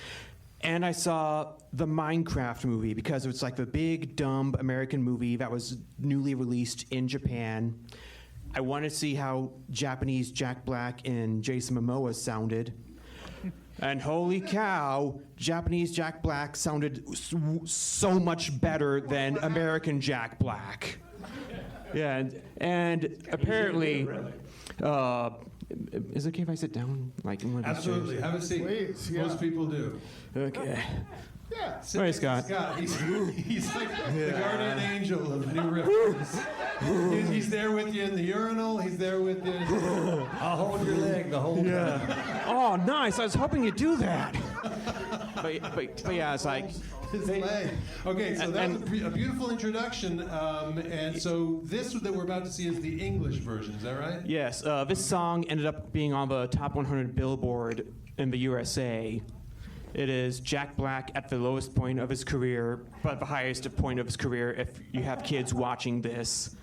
And I saw the Minecraft movie because it's like the big, dumb American movie that was newly released in Japan. I wanted to see how Japanese Jack Black and Jason Momoa sounded. And holy cow, Japanese Jack Black sounded so much better than American Jack Black. Yeah, and apparently, is it okay if I sit down? Like in one of these Absolutely. chairs? Have a seat. Please, yeah. Most people do. Okay. Yeah. Sit Hey, next to Scott. He's like the guardian angel of new riffers. He's there with you in the urinal. He's there with you. I'll hold your leg the whole time. Oh, nice. I was hoping you'd do that. but yeah, it's like. His leg. Okay, so that's a beautiful introduction. And so this that we're about to see is the English version. Is that right? Yes. This song ended up being on the top 100 Billboard in the USA. It is Jack Black at the lowest point of his career, but the highest point of his career if you have kids watching this.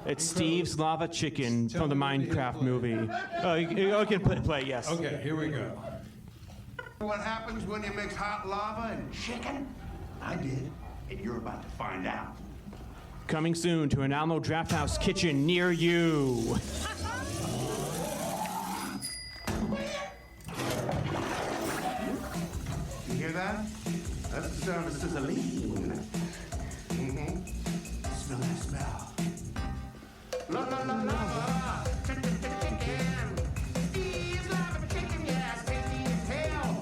It's Steve's Lava Chicken from the Minecraft movie. You can play, yes. Okay, here we go. What happens when you mix hot lava and chicken? I did, and you're about to find out. Coming soon to an Alamo Drafthouse kitchen near you. You hear that? That's the sound of sizzling. Mm-hmm. Smell that smell. La la la la. Chicken. He's like a chicken, yes, tasty as hell.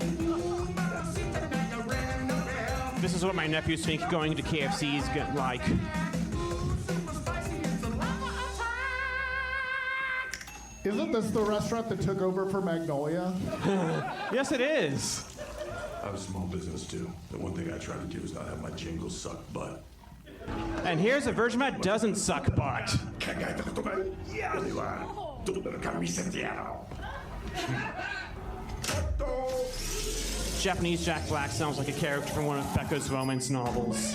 This is what my nephews think going to KFC is like. Isn't this the restaurant that took over for Magnolia? Yes, it is. I have a small business too. The one thing I try to do is not have my jingles suck butt. And here's a version that doesn't suck butt. Japanese Jack Black sounds like a character from one of Becca's romance novels.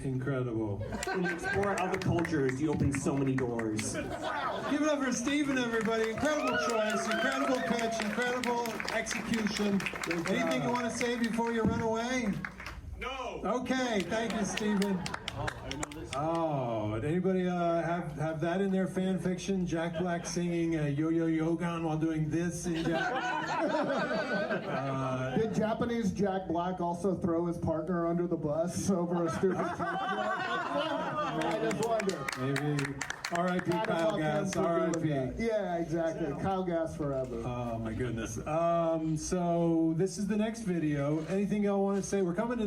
Incredible. When you explore other cultures, you open so many doors. Give it up for Steven, everybody. Incredible choice, incredible pitch, incredible execution. Anything you want to say before you run away? No. Okay, thank you, Steven. Oh, did anybody have that in their fan fiction? Jack Black singing Yo Yo Yogan while doing this in Did Japanese Jack Black also throw his partner under the bus over a stupid I just wonder. Maybe. R.I.P. Kyle Gass. R.I.P. Yeah, exactly. Kyle Gass forever. Oh my goodness. So this is the next video. Anything y'all want to say? We're coming to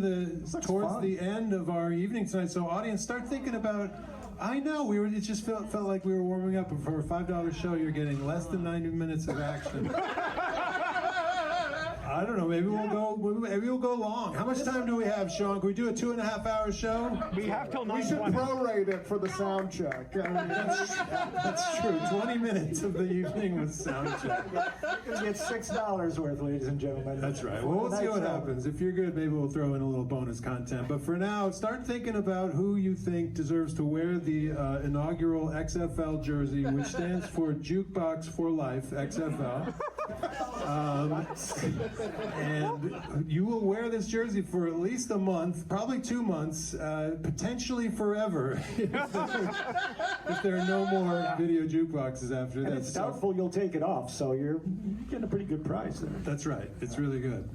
towards the end of our evening tonight. So audience, start thinking about. I know it just felt like we were warming up, and for a $5 show, you're getting less than 90 minutes of action. I don't know. Maybe we'll go long. How much time do we have, Sean? Can we do a 2.5-hour show? We have till 9:20. We should prorate it for the sound check. I mean, that's true. 20 minutes of the evening with sound check. You're gonna get $6 worth, ladies and gentlemen. That's right. Well, we'll see what happens. If you're good, maybe we'll throw in a little bonus content. But for now, start thinking about who you think deserves to wear the inaugural XFL jersey, which stands for JUKEBOX for Life, XFL. And you will wear this jersey for at least a month, probably 2 months, potentially forever, if there are no more video jukeboxes after And that. it's doubtful you'll take it off, so you're getting a pretty good price there. That's right. It's really good.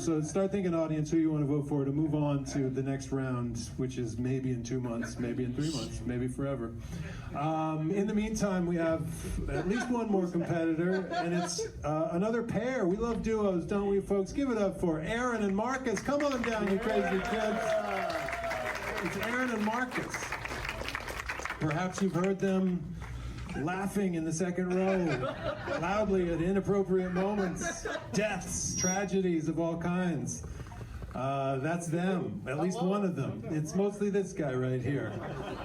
So start thinking, audience, who you want to vote for to move on to the next round, which is maybe in 2 months, maybe in 3 months, maybe forever. In the meantime, we have at least one more competitor, and it's another pair. We love duos, don't we, folks? Give it up for Aaron and Marcus. Come on down, you crazy kids. It's Aaron and Marcus. Perhaps you've heard them laughing in the second row, loudly at inappropriate moments, deaths, tragedies of all kinds. That's them, at least one of them. It's mostly this guy right here.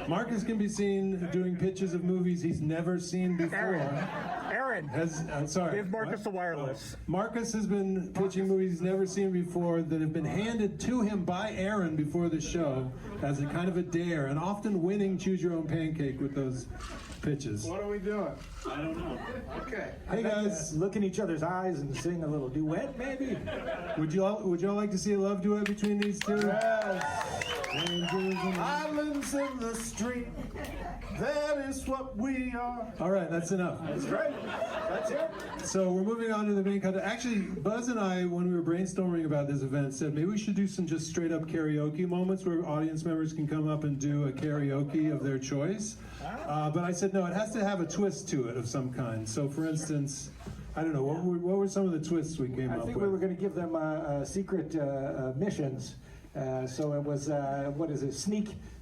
Marcus can be seen doing pitches of movies he's never seen before. Aaron, sorry. give Marcus the wireless. Marcus has been pitching movies he's never seen before that have been handed to him by Aaron before the show as a kind of a dare, and often winning Choose Your Own Pancake with those pitches. What are we doing? I don't know. Okay. Hey guys, look in each other's eyes and sing a little duet, maybe. Would y'all like to see a love duet between these two? Yes. Islands in the street. That is what we are. All right, that's enough. That's right. That's it. So we're moving on to the main content. Actually, Buzz and I, when we were brainstorming about this event, said maybe we should do some just straight up karaoke moments where audience members can come up and do a karaoke of their choice. But I said, no, it has to have a twist to it of some kind. So for instance, I don't know, what were some of the twists we came up with? I think we were going to give them secret missions So it was,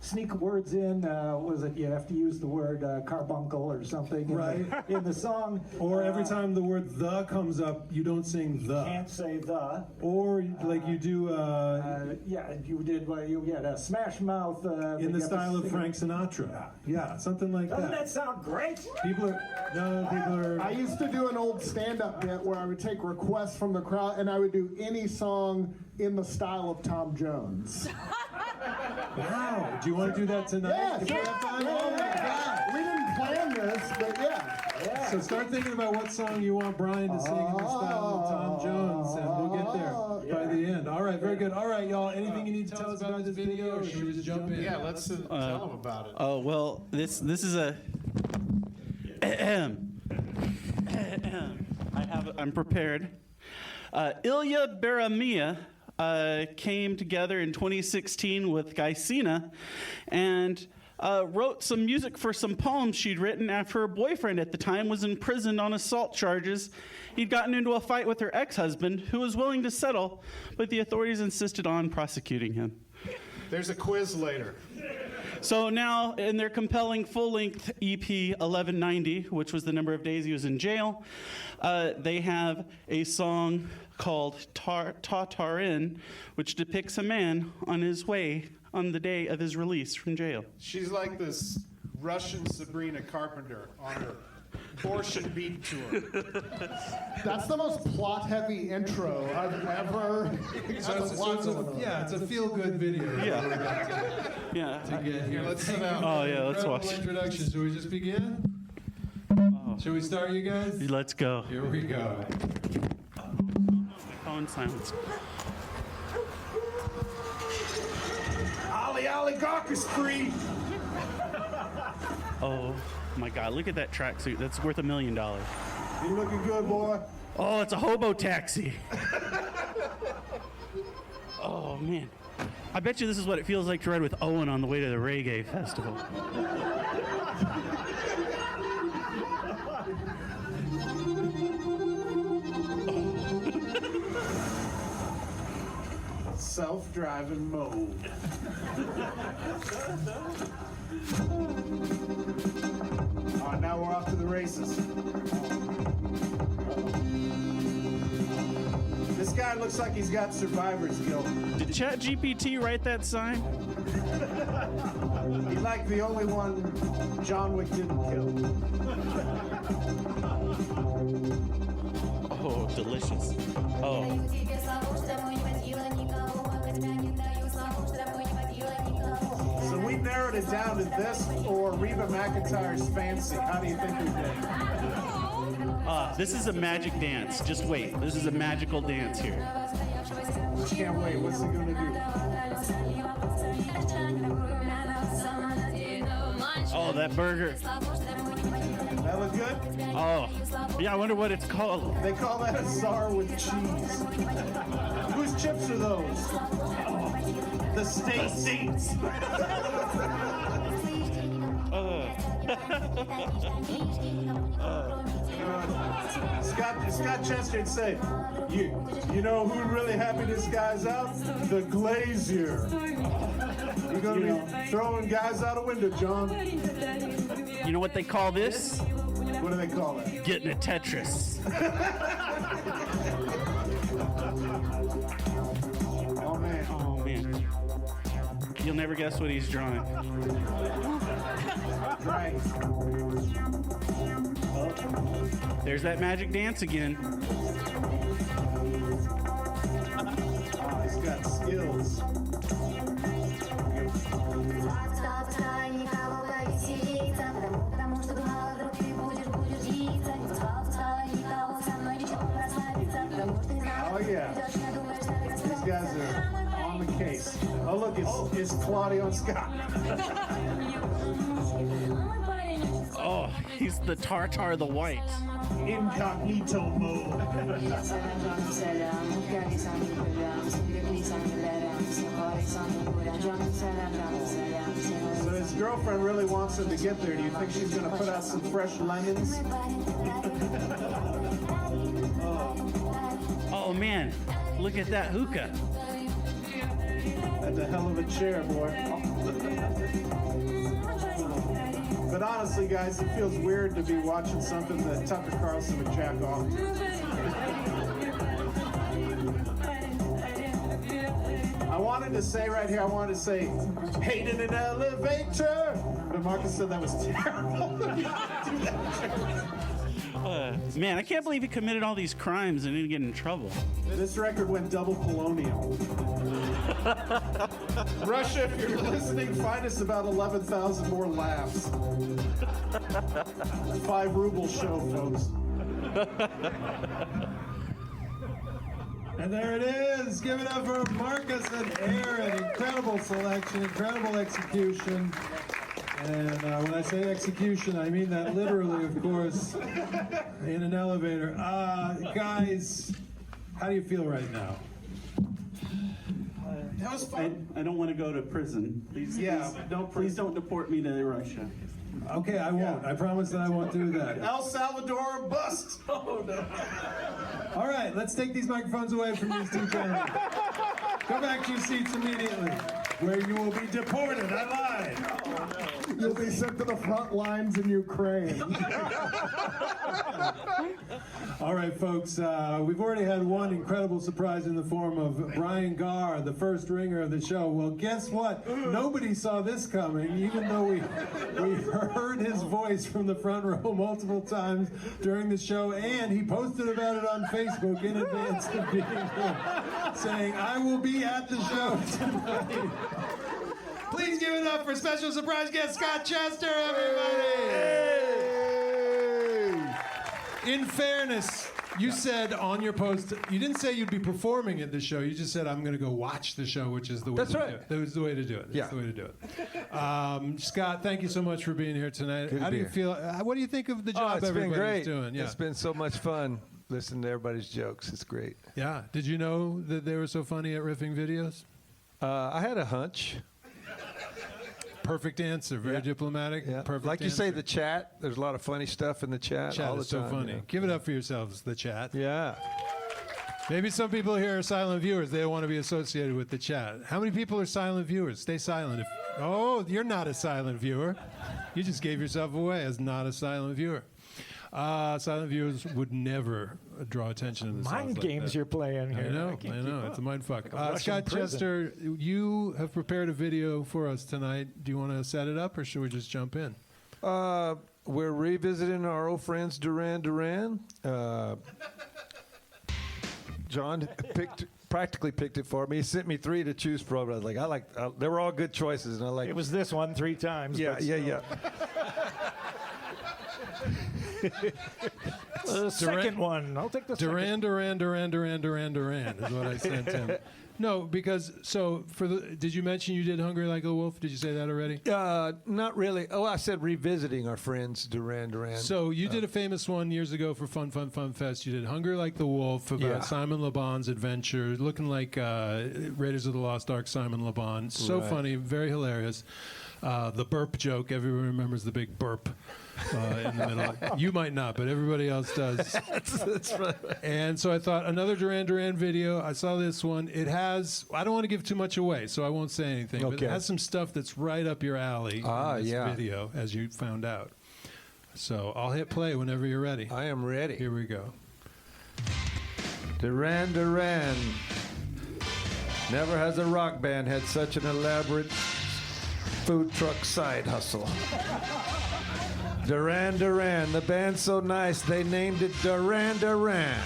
sneak words in, was it, you have to use the word carbuncle or something in the song. Or every time the word the comes up, you don't sing the. Can't say the. Or like you do. You did, you had a Smash Mouth. In the style of Frank Sinatra. Yeah, something like Doesn't that sound great? People are. I used to do an old stand-up bit where I would take requests from the crowd and I would do any song in the style of Tom Jones. Wow. Do you want to do that tonight? Yes. If we have time? Oh my God. We didn't plan this, but yeah. So start thinking about what song you want Brian to sing in the style of Tom Jones, and we'll get there by the end. All right, very good. All right, y'all. Anything you need to tell us about this video, or should we just jump in? Yeah, let's tell them about it. Oh well, this is a. I'm prepared. Ilya Baramia came together in 2016 with Gaisina and wrote some music for some poems she'd written after her boyfriend at the time was imprisoned on assault charges. He'd gotten into a fight with her ex-husband, who was willing to settle, but the authorities insisted on prosecuting him. There's a quiz later. So now, in their compelling full-length EP 1190, which was the number of days he was in jail, they have a song called Tatarin, which depicts a man on his way on the day of his release from jail. She's like this Russian Sabrina Carpenter on her abortion beat tour. That's the most plot-heavy intro I've ever. It's a feel-good video. Yeah. To get here. Let's sit down. Oh yeah, let's watch. Introduction. Should we just begin? Should we start, you guys? Let's go. Here we go. Phone silence. Oligarchus free. Oh my God! Look at that tracksuit. That's worth $1 million. You looking good, boy? Oh, it's a hobo taxi. Oh man! I bet you this is what it feels like to ride with Owen on the way to the reggae festival. Self-driving mode. All right, now we're off to the races. This guy looks like he's got survivor's guilt. Did ChatGPT write that sign? He's like the only one John Wick didn't kill. Oh, delicious. Oh. So we narrowed it down to this or Reba McEntire's Fancy. How do you think we did? This is a magic dance. Just wait. This is a magical dance here. Can't wait. What's he gonna do? Oh, that burger. That look good? Oh, yeah, I wonder what it's called. They call that a czar with cheese. Whose chips are those? The States. Scott Chester would say, you know who really happy this guy's out? The Glazier. You're gonna be throwing guys out a window, John. You know what they call this? What do they call it? Getting a Tetris. Oh man. Oh man. You'll never guess what he's drawing. Right. There's that magic dance again. Oh, he's got skills. Oh yeah. These guys are on the case. Oh look, it's Claudio and Scott. Oh, he's the Tartar the White. Incognito mode. So his girlfriend really wants him to get there. Do you think she's going to put out some fresh lemons? Oh man, look at that hookah. That's a hell of a chair, boy. But honestly, guys, it feels weird to be watching something that Tucker Carlson would jack off. I wanted to say right here, hate in an elevator. But Marcus said that was terrible. Man, I can't believe he committed all these crimes and didn't get in trouble. This record went double polonium. Russia, if you're listening, find us about 11,000 more laughs. 5 ruble show, folks. And there it is. Give it up for Marcus and Aaron. Incredible selection, incredible execution. And when I say execution, I mean that literally, of course, in an elevator. Guys, how do you feel right now? That was fun. I don't want to go to prison. Please don't deport me to Russia. Okay, I won't. I promise that I won't do that. El Salvador bust. Oh, no. All right, let's take these microphones away from these two gentlemen. Go back to your seats immediately, where you will be deported. I lied. You'll be sent to the front lines in Ukraine. All right, folks, we've already had one incredible surprise in the form of Brian Gar, the first ringer of the show. Well, guess what? Nobody saw this coming, even though we heard his voice from the front row multiple times during the show, and he posted about it on Facebook in advance of being here, saying, I will be at the show tonight. Please give it up for special surprise guest Scott Chester, everybody! Hey. In fairness, you said on your post, you didn't say you'd be performing at the show. You just said, I'm going to go watch the show, which is the way to do it. That was the way to do it. That's the way to do it. Scott, thank you so much for being here tonight. How do you feel? What do you think of the job everybody's doing? It's been so much fun listening to everybody's jokes. It's great. Yeah. Did you know that they were so funny at riffing videos? I had a hunch. Perfect answer. Very diplomatic. Yeah. Perfect like you answer. say, the chat. There's a lot of funny stuff in the chat. Chat all the is so time, funny. you know. Give it up for yourselves, the chat. Yeah. Maybe some people here are silent viewers. They don't want to be associated with the chat. How many people are silent viewers? Stay silent. Oh, you're not a silent viewer. You just gave yourself away as not a silent viewer. Silent viewers would never draw attention to the mind games you're playing here. I know. It's a mind fuck. Like Scott Chester, you have prepared a video for us tonight. Do you want to set it up, or should we just jump in? We're revisiting our old friends Duran Duran. John practically picked it for me. He sent me 3 to choose from. I was like, they were all good choices, and I like. It was this one 3 times. Yeah. The second one. I'll take the second. Duran is what I sent him. No, because did you mention you did Hungry Like a Wolf? Did you say that already? Not really. Oh, I said revisiting our friends Duran Duran. So you did a famous one years ago for Fun Fest. You did Hungry Like the Wolf about Simon Le Bon's adventure, looking like Raiders of the Lost Ark Simon Le Bon. So funny, very hilarious. The burp joke, everyone remembers the big burp in the middle. You might not, but everybody else does. That's right. And so I thought, another Duran Duran video. I saw this one. It has, I don't want to give too much away, so I won't say anything, but it has some stuff that's right up your alley in this video, as you found out. So I'll hit play whenever you're ready. I am ready. Here we go. Duran Duran. Never has a rock band had such an elaborate food truck side hustle. Duran Duran, the band's so nice they named it Duran Duran.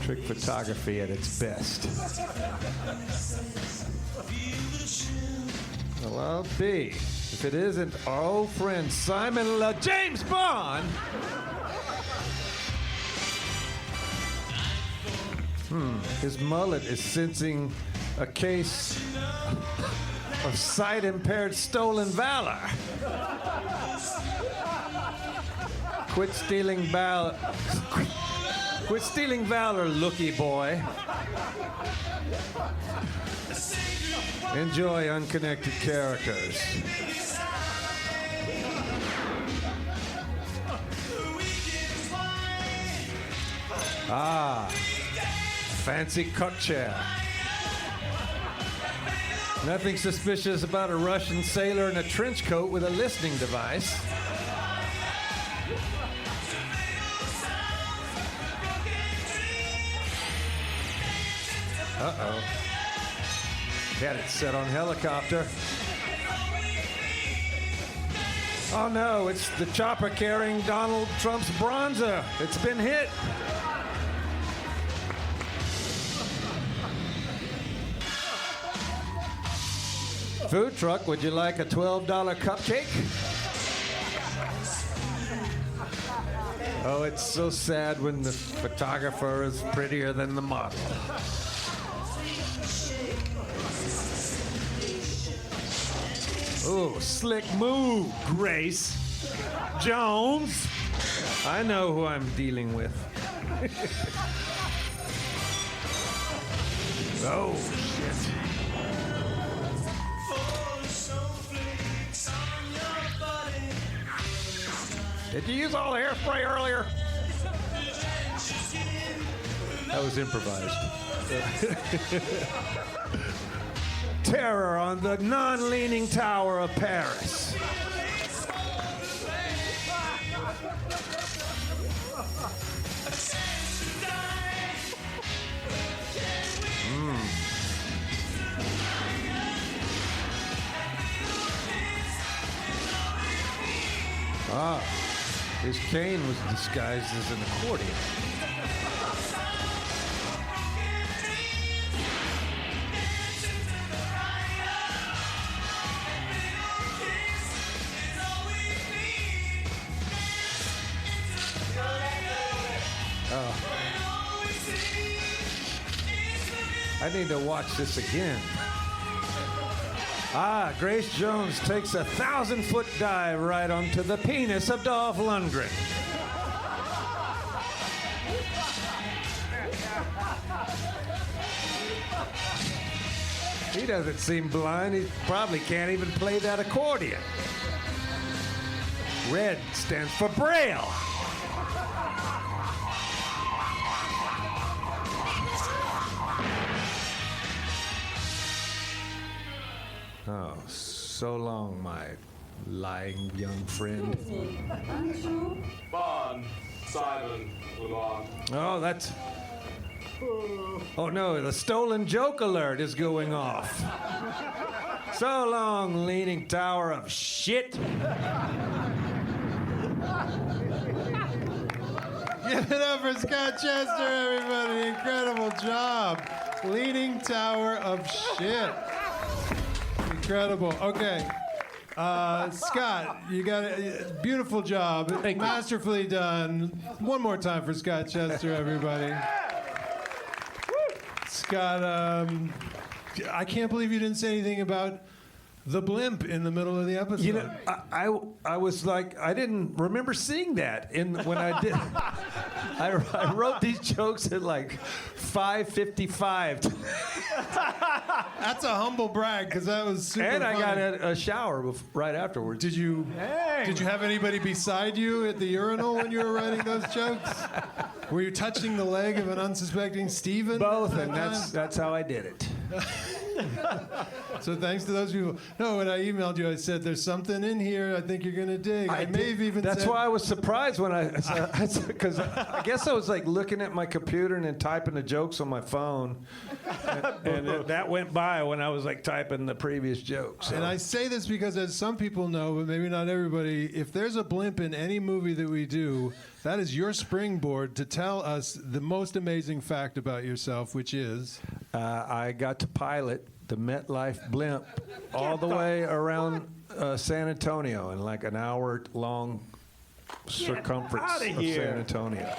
Trick photography at its best. Well, I'll be. If it isn't our old friend James Bond. His mullet is sensing a case of sight-impaired stolen valor. Quit stealing valor, looky boy. Enjoy unconnected characters. Ah, fancy cook chair. Nothing suspicious about a Russian sailor in a trench coat with a listening device. Uh-oh. Had it set on helicopter. Oh no, it's the chopper carrying Donald Trump's bronzer. It's been hit. Food truck, would you like a $12 cupcake? Oh, it's so sad when the photographer is prettier than the model. Oh, slick move, Grace Jones. I know who I'm dealing with. Oh, shit. Did you use all the hairspray earlier? That was improvised. Terror on the non-leaning tower of Paris. Ah, his cane was disguised as an accordion. I need to watch this again. Ah, Grace Jones takes a 1,000-foot dive right onto the penis of Dolph Lundgren. He doesn't seem blind. He probably can't even play that accordion. Red stands for Braille. Oh, so long, my lying young friend. Bond, Simon, Lamont. Oh, that's... Oh no, the stolen joke alert is going off. So long, leaning tower of shit. Give it up for Scott Chester, everybody. Incredible job. Leaning tower of shit. Incredible. Okay. Scott, you got a beautiful job. Thank you. Masterfully done. One more time for Scott Chester, everybody. Scott, I can't believe you didn't say anything about the blimp in the middle of the episode. You know, I was like, I didn't remember seeing that when I did. I wrote these jokes at like 5:55. That's a humble brag because that was super And I got funny. a shower right afterwards. Did you have anybody beside you at the urinal when you were writing those jokes? Were you touching the leg of an unsuspecting Steven? Both, and that's how I did it. So thanks to those people. No, when I emailed you, I said, there's something in here I think you're going to dig. I may have even That's said... why I was surprised when because I guess I was like looking at my computer and then typing the jokes on my phone. And that went by when I was like typing the previous jokes. So. And I say this because, as some people know, but maybe not everybody, if there's a blimp in any movie that we do, that is your springboard to tell us the most amazing fact about yourself, which is... I got to pilot the MetLife blimp all the way around San Antonio in like an hour-long circumference of San Antonio.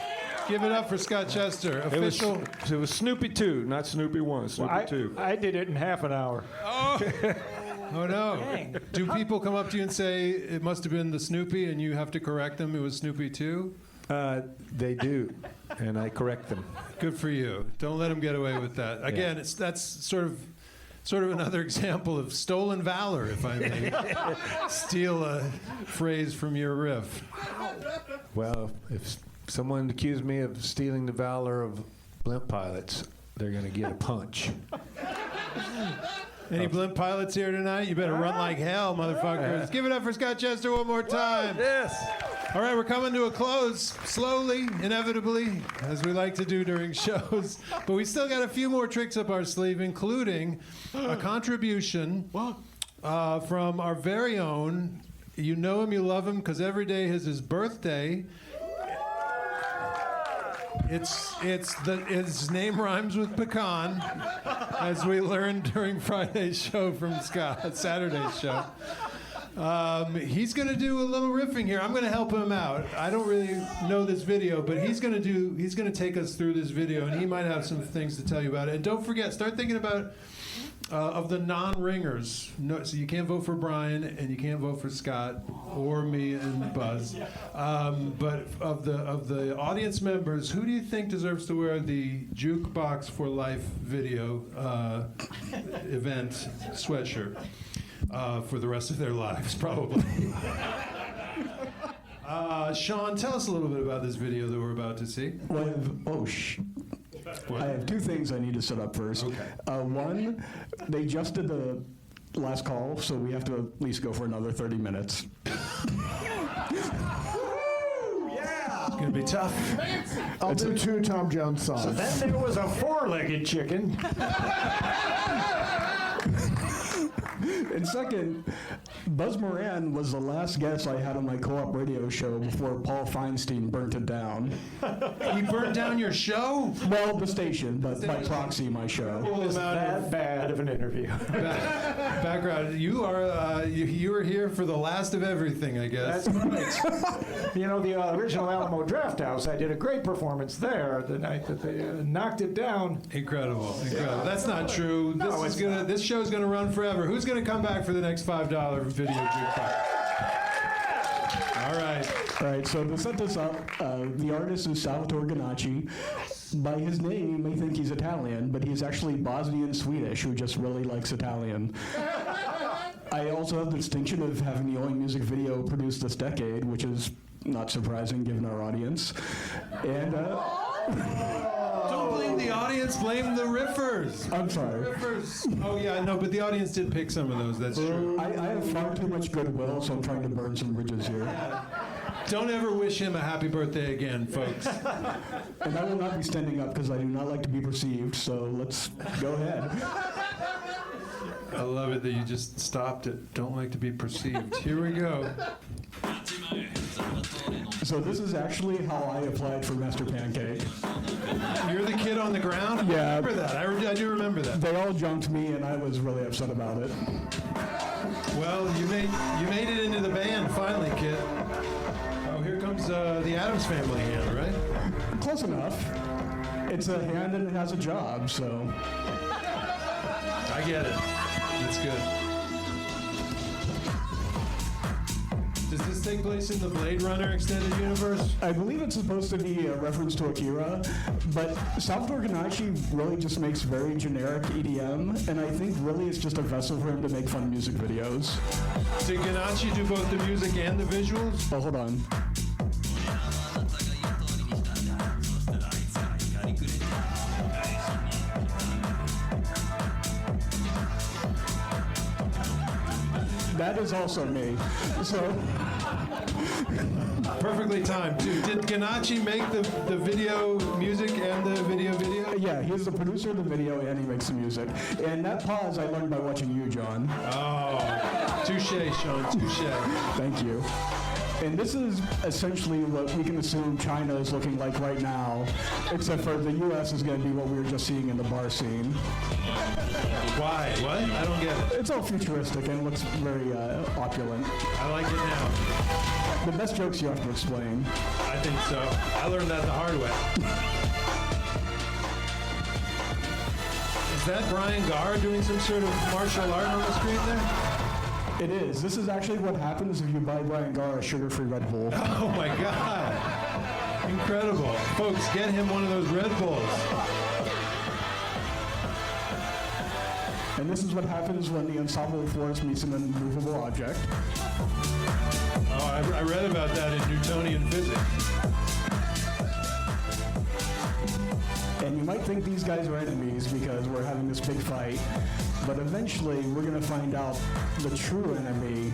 Give it up for Scott Chester, official. It was Snoopy 2, not Snoopy 1, Snoopy 2. I did it in half an hour. Oh no. Dang. Do people come up to you and say, it must have been the Snoopy, and you have to correct them, it was Snoopy 2? They do, and I correct them. Good for you. Don't let them get away with that. Again, that's sort of another example of stolen valor, if I may steal a phrase from your riff. Well, if someone accused me of stealing the valor of blimp pilots, they're going to get a punch. Any blimp pilots here tonight? You better run like hell, motherfuckers. Give it up for Scott Chester one more time. Yes. All right, we're coming to a close, slowly, inevitably, as we like to do during shows. But we still got a few more tricks up our sleeve, including a contribution from our very own, you know him, you love him, because every day is his birthday. His name rhymes with pecan, as we learned during Friday's show from Scott, Saturday's show. He's going to do a little riffing here. I'm going to help him out. I don't really know this video, but he's going to take us through this video, and he might have some things to tell you about it. And don't forget, start thinking about of the non-ringers. No, so you can't vote for Brian, and you can't vote for Scott or me and Buzz. But of the audience members, who do you think deserves to wear the JUKEBOX for Life video event sweatshirt for the rest of their lives, probably? Sean, tell us a little bit about this video that we're about to see. Well, I have two things I need to set up first. Okay. One, they just did the last call, so we have to at least go for another 30 minutes. Yeah! It's going to be tough. I'll do 2 Tom Jones songs. So then there was a 4-legged chicken. And second, Buzz Moran was the last guest I had on my co-op radio show before Paul Feinstein burnt it down. He burnt down your show? Well, the station, but by proxy, my show. It was that bad of an interview. Background, you are here for the last of everything, I guess. That's right. You know, the original Alamo Drafthouse, I did a great performance there the night that they knocked it down. Incredible. That's not true. This show's gonna run forever. Who's gonna come back for the next $5 video jukebox? All right, so to set this up, the artist is Salvatore Ganacci. By his name, you may think he's Italian, but he's actually Bosnian-Swedish who just really likes Italian. I also have the distinction of having the only music video produced this decade, which is not surprising given our audience. And don't blame the audience, blame the riffers. I'm sorry. Riffers. Oh yeah, no, but the audience did pick some of those, that's true. I have far too much goodwill, so I'm trying to burn some bridges here. Don't ever wish him a happy birthday again, folks. And I will not be standing up because I do not like to be perceived, so let's go ahead. I love it that you just stopped it. Don't like to be perceived. Here we go. So this is actually how I applied for Master Pancake. You're the kid on the ground? Yeah. I remember that. I do remember that. They all jumped me, and I was really upset about it. Well, you made it into the band finally, kid. Oh, here comes the Addams Family hand, right? Close enough. It's a hand and it has a job, so. I get it. That's good. Does this take place in the Blade Runner extended universe? I believe it's supposed to be a reference to Akira, but Salvatore Ganacci really just makes very generic EDM, and I think really it's just a vessel for him to make fun music videos. Did Ganacci do both the music and the visuals? Oh, hold on. That is also me. So perfectly timed too. Did Ganacci make the video music and the video? Yeah, he's the producer of the video and he makes the music. And that pause I learned by watching you, John. Oh, touche, Sean, touche. Thank you. And this is essentially what we can assume China is looking like right now, except for the U.S. is going to be what we were just seeing in the bar scene. Why? What? I don't get it. It's all futuristic and looks very opulent. I like it now. The best jokes you have to explain. I think so. I learned that the hard way. Is that Brian Gar doing some sort of martial art on the screen there? It is. This is actually what happens if you buy Brian Gar a sugar-free Red Bull. Oh my God. Incredible. Folks, get him one of those Red Bulls. And this is what happens when the ensemble force meets an immovable object. Oh, I read about that in Newtonian physics. And you might think these guys are enemies because we're having this big fight, but eventually we're going to find out the true enemy,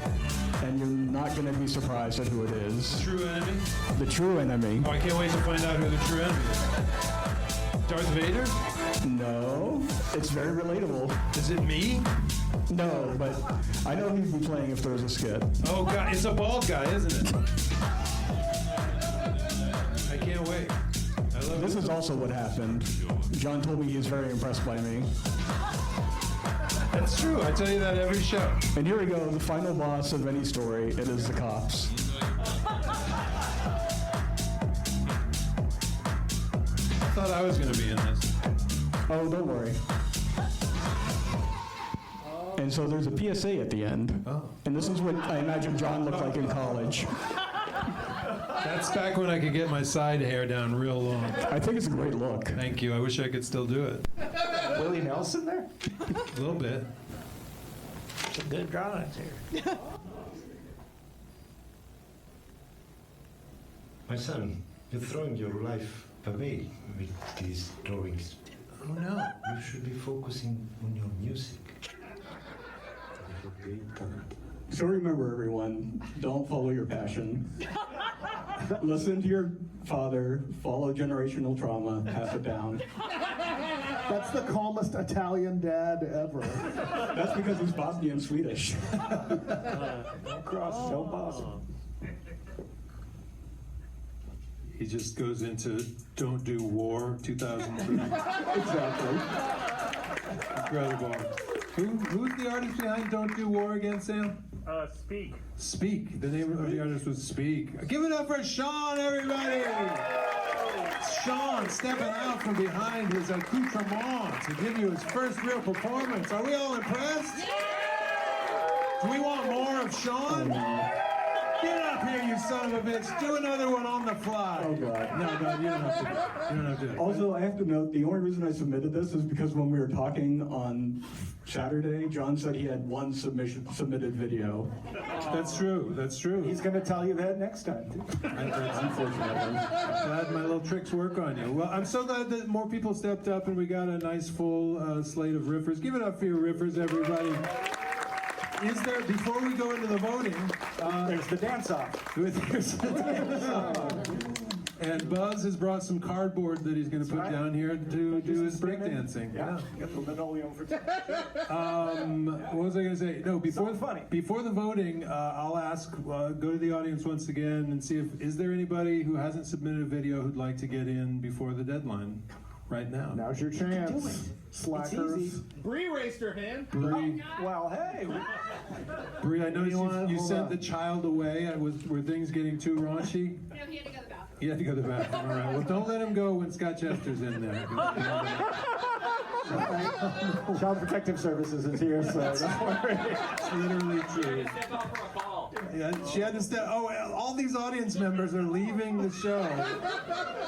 and you're not going to be surprised at who it is. True enemy? The true enemy. Oh, I can't wait to find out who the true enemy is. Darth Vader? No, it's very relatable. Is it me? No, but I know who you'd be playing if there was a skit. Oh, God, it's a bald guy, isn't it? I can't wait. This is also what happened. John told me he was very impressed by me. That's true. I tell you that every show. And here we go, the final boss of any story. It is the cops. I thought I was going to be in this. Oh, don't worry. And so there's a PSA at the end. Oh. And this is what I imagine John looked like in college. That's back when I could get my side hair down real long. I think it's a great look. Thank you. I wish I could still do it. Willie Nelson there? A little bit. Some good drawings here. My son, you're throwing your life away with these drawings. Oh no. You should be focusing on your music. You have a great talent. So remember, everyone, don't follow your passion. Listen to your father, follow generational trauma, pass it down. That's the calmest Italian dad ever. That's because he's Bosnian Swedish. Don't cross, no Boston. He just goes into Don't Do War 2003. Exactly. Incredible. Who's the artist behind Don't Do War again, Sam? Speak. Speak. The name of the artist was Speak. Give it up for Sean, everybody! Sean stepping out from behind his accoutrement to give you his first real performance. Are we all impressed? Do we want more of Sean? Get up here, you son of a bitch. Do another one on the fly. Oh, God. No, you don't have to do it. You don't have to do it. Also, I have to note, the only reason I submitted this is because when we were talking on Saturday, John said he had one submitted video. That's true. That's true. He's going to tell you that next time. That's unfortunately. Glad my little tricks work on you. Well, I'm so glad that more people stepped up and we got a nice full slate of riffers. Give it up for your riffers, everybody. Is there, before we go into the voting, there's the dance-off. There's the dance-off. And Buzz has brought some cardboard that he's going to put down here to do his breakdancing. Yeah, get the linoleum for what was I going to say? No, before the voting, I'll ask, go to the audience once again and see if, is there anybody who hasn't submitted a video who'd like to get in before the deadline right now? Now's your chance, slackers. Bri raised her hand. Bri. Well, hey. Bri, I know you sent the child away. Were things getting too raunchy? No, he had to go to the bathroom. He had to go to the bathroom. All right. Well, don't let him go when Scott Chester's in there. Child Protective Services is here, so don't worry. It's literally true. Yeah, she had to step. Oh, all these audience members are leaving the show.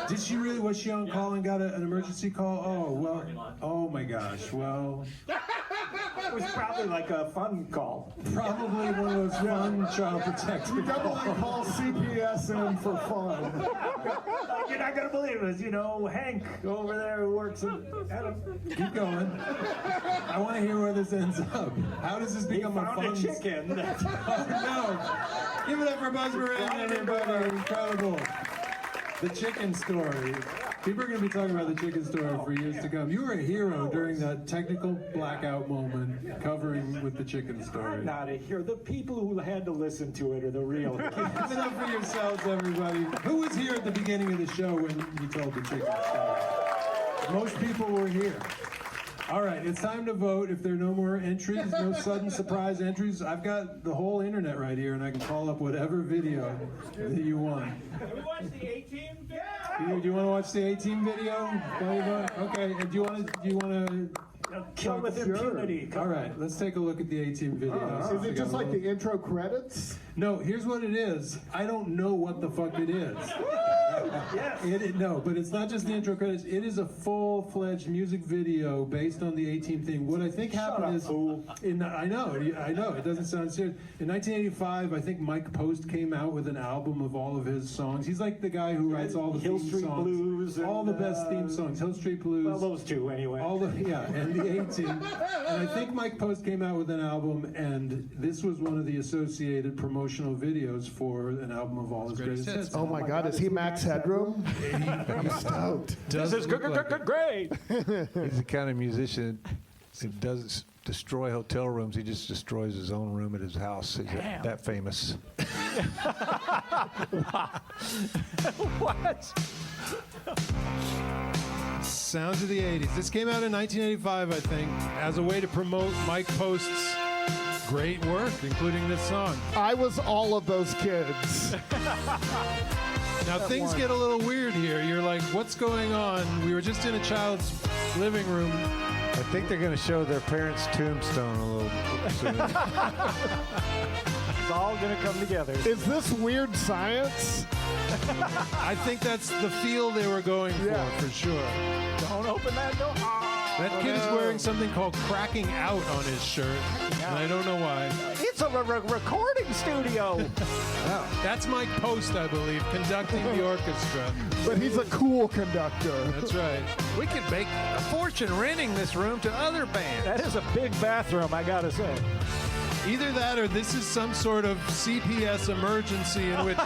Did she really? Was she on call and got an emergency call? Oh well. Oh my gosh. Well. It was probably like a fun call. Probably one of those fun child protective. You definitely call CPS in for fun. You're not gonna believe it. You know, Hank over there who works at Keep going. I want to hear where this ends up. How does this become a fun? Chicken. Oh no! Give it up for Buzz Moran, everybody! Incredible. The chicken story. People are going to be talking about the chicken story for years to come. You were a hero during that technical blackout moment, covering with the chicken story. I'm not a hero. The people who had to listen to it are the real. Give it up for yourselves, everybody. Who was here at the beginning of the show when you told the chicken story? Most people were here. All right, it's time to vote. If there are no more entries, no sudden surprise entries, I've got the whole internet right here, and I can call up whatever video that you want. Can we watch the A-Team video? Do you want to watch the A-Team video? Okay. And do you want to kill with impunity? All right, let's take a look at the A-Team video. Is it just like the intro credits? No, here's what it is. I don't know what the fuck it is. No, but it's not just the intro credits. It is a full-fledged music video based on the A-Team thing. What I think happened is, I know, it doesn't sound serious. In 1985, I think Mike Post came out with an album of all of his songs. He's like the guy who writes all the Hill theme Street songs, Blues, all the best theme songs. Hill Street Blues. Well, those two anyway. And the A-Team. And I think Mike Post came out with an album, and this was one of the associated promotional videos for an album of all his greatest hits. Oh my God, is he Max Headroom? He's stoked. This is great. He's the kind of musician that doesn't destroy hotel rooms. He just destroys his own room at his house. He's that famous. What? Sounds of the 80s. This came out in 1985, I think, as a way to promote Mike Post's great work, including this song. I was all of those kids. Now things get a little weird here. You're like, what's going on? We were just in a child's living room. I think they're going to show their parents' tombstone a little soon. It's all going to come together. Is this weird science? I think that's the feel they were going for sure. Don't open that door. That kid is wearing something called cracking out on his shirt, and I don't know why. It's a recording studio. That's Mike Post, I believe, conducting the orchestra. But he's a cool conductor. That's right. We could make a fortune renting this room to other bands. That is a big bathroom, I gotta say. Either that or this is some sort of CPS emergency in which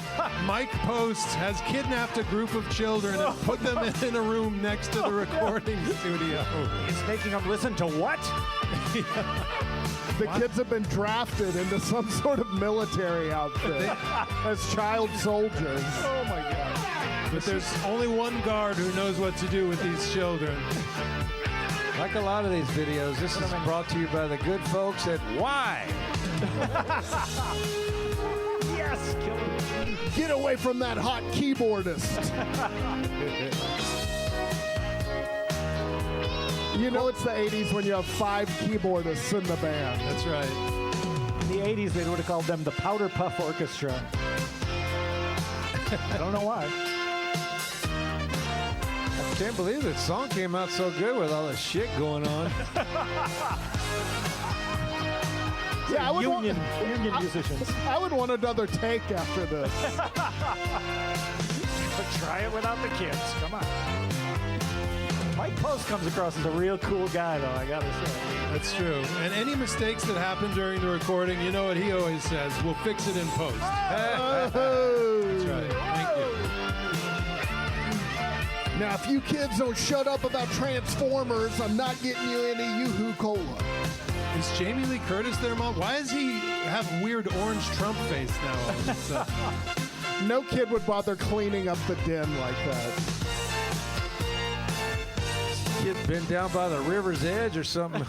Mike Post has kidnapped a group of children and put them in a room next to the recording studio. He's making them listen to what? The kids have been drafted into some sort of military outfit as child soldiers. Oh my God. But there's only one guard who knows what to do with these children. Like a lot of these videos, this is brought to you by the good folks at Y. Yes, killer. Get away from that hot keyboardist. You know it's the 80s when you have 5 keyboardists in the band. That's right. In the 80s, they would have called them the Powder Puff Orchestra. I don't know why. I can't believe this song came out so good with all this shit going on. Yeah, I would union musicians. I would want another take after this. But try it without the kids. Come on. Mike Post comes across as a real cool guy, though, I gotta say. That's true. And any mistakes that happen during the recording, you know what he always says, we'll fix it in post. That's right. Thank you. Now, if you kids don't shut up about Transformers, I'm not getting you any Yoo-Hoo Cola. Is Jamie Lee Curtis there, Mom? Why does he have weird orange Trump face now all of a sudden? No kid would bother cleaning up the den like that. Kid been down by the river's edge or something.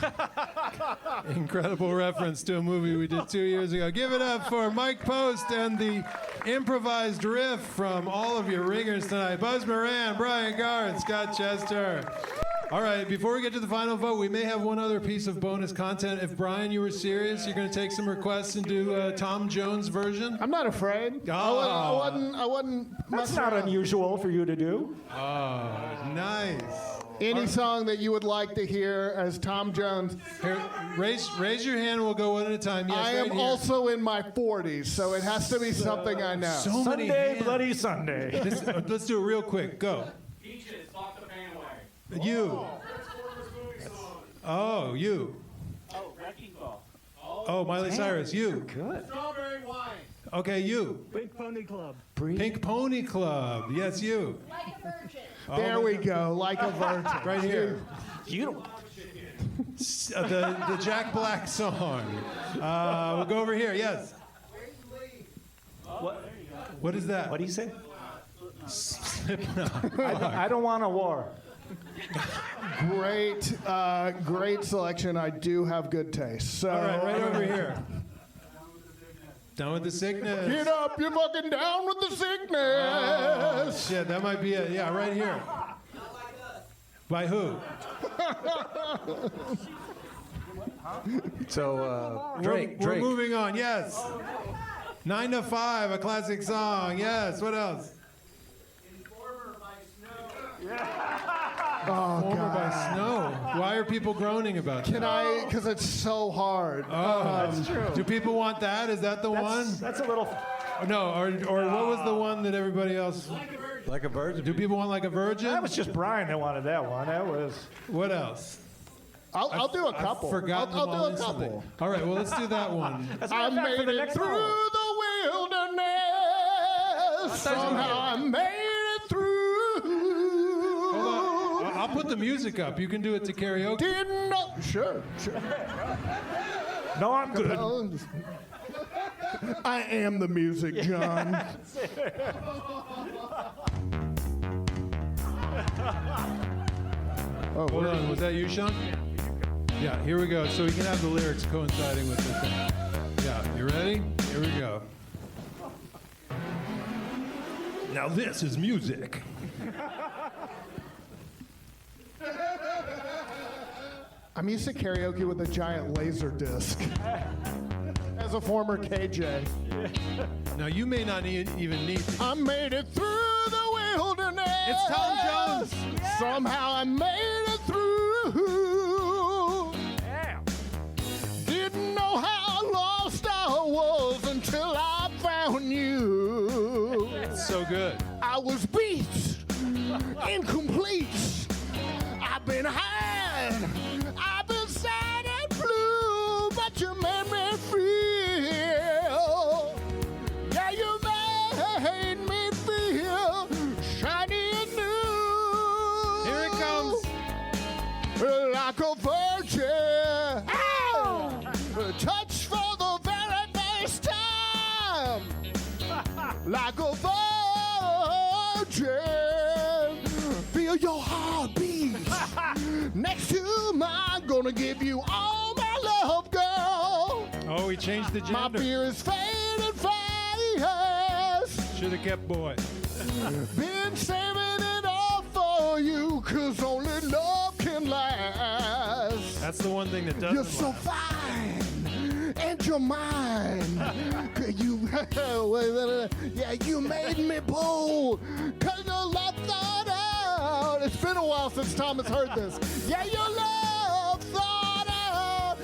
Incredible reference to a movie we did 2 years ago. Give it up for Mike Post and the improvised riff from all of your ringers tonight. Buzz Moran, Brian Gar, and Scott Chester. All right, before we get to the final vote, we may have one other piece of bonus content. If, Brian, you were serious, you're going to take some requests and do Tom Jones' version? I'm not afraid. Oh. I wasn't That's not unusual for you to do. Oh, nice. Any song that you would like to hear as Tom Jones. Here, raise your hand. We'll go one at a time. Yes, I am also in my 40s, so it has to be something I know. So many Sunday, hands. Bloody Sunday. Let's do it real quick. Go. Peaches, lock the fan away. You. Oh, you. Oh, Wrecking Ball. Oh, Miley Cyrus. You. Good. Strawberry wine. Okay, you. Pink Pony Club. Pink Pony Club. Yes, you. Like a virgin. There we go, Like a Virgin. Right here. You don't. The Jack Black song. We'll go over here. Yes. What is that? What do you say? Slipknot. I don't want a war. Great selection. I do have good taste. So, All right over here. Down with the sickness. Get up, you're fucking down with the sickness. Oh, shit, that might be it. Yeah, right here. By who? So, Drake. We're moving on, yes. 9 to 5, a classic song. Yes, what else? Oh, Former God. by snow. Why are people groaning about that? Can I? Because it's so hard. Oh, that's true. Do people want that? Is that the one? That's a little. No, or what was the one that everybody else? Like a virgin. Do people want like a virgin? That was just Brian that wanted that one. That was. What else? I'll do a couple. I've forgotten I'll them all do a instantly. couple. All right, well, let's do that one. I made it through the wilderness. Somehow I made it through. Hold on. I'll put the music up. You can do it to karaoke. Didn't know. Sure. No, I'm good. I am the music, John. Oh, hold on. Was that you, Sean? Yeah, here we go. So we can have the lyrics coinciding with the thing. Yeah, you ready? Here we go. Now this is music. I'm used to karaoke with a giant laser disc. As a former KJ. Now you may not even need. I made it through the wilderness. It's Tom Jones. Somehow I made it through. Yeah. Didn't know how lost I was until I found you. It's so good. I was beat, incomplete. I've been had, I've been sad and blue, but you made me feel. Yeah, you made me feel shiny and new. Here it comes. Like a virgin. Ow! Touch for the very first time. Like a virgin. Feel your heartbeat next to mine. Gonna give you all my love, girl. Oh, he changed the gender. My fear is fading fast. Should have kept boy. Been saving it all for you, 'cause only love can last. That's the one thing that doesn't. You're so fine, and you're mine. Yeah, you made me bold, 'cause your love thought out. It's been a while since Tom has heard this. Yeah, your love thought out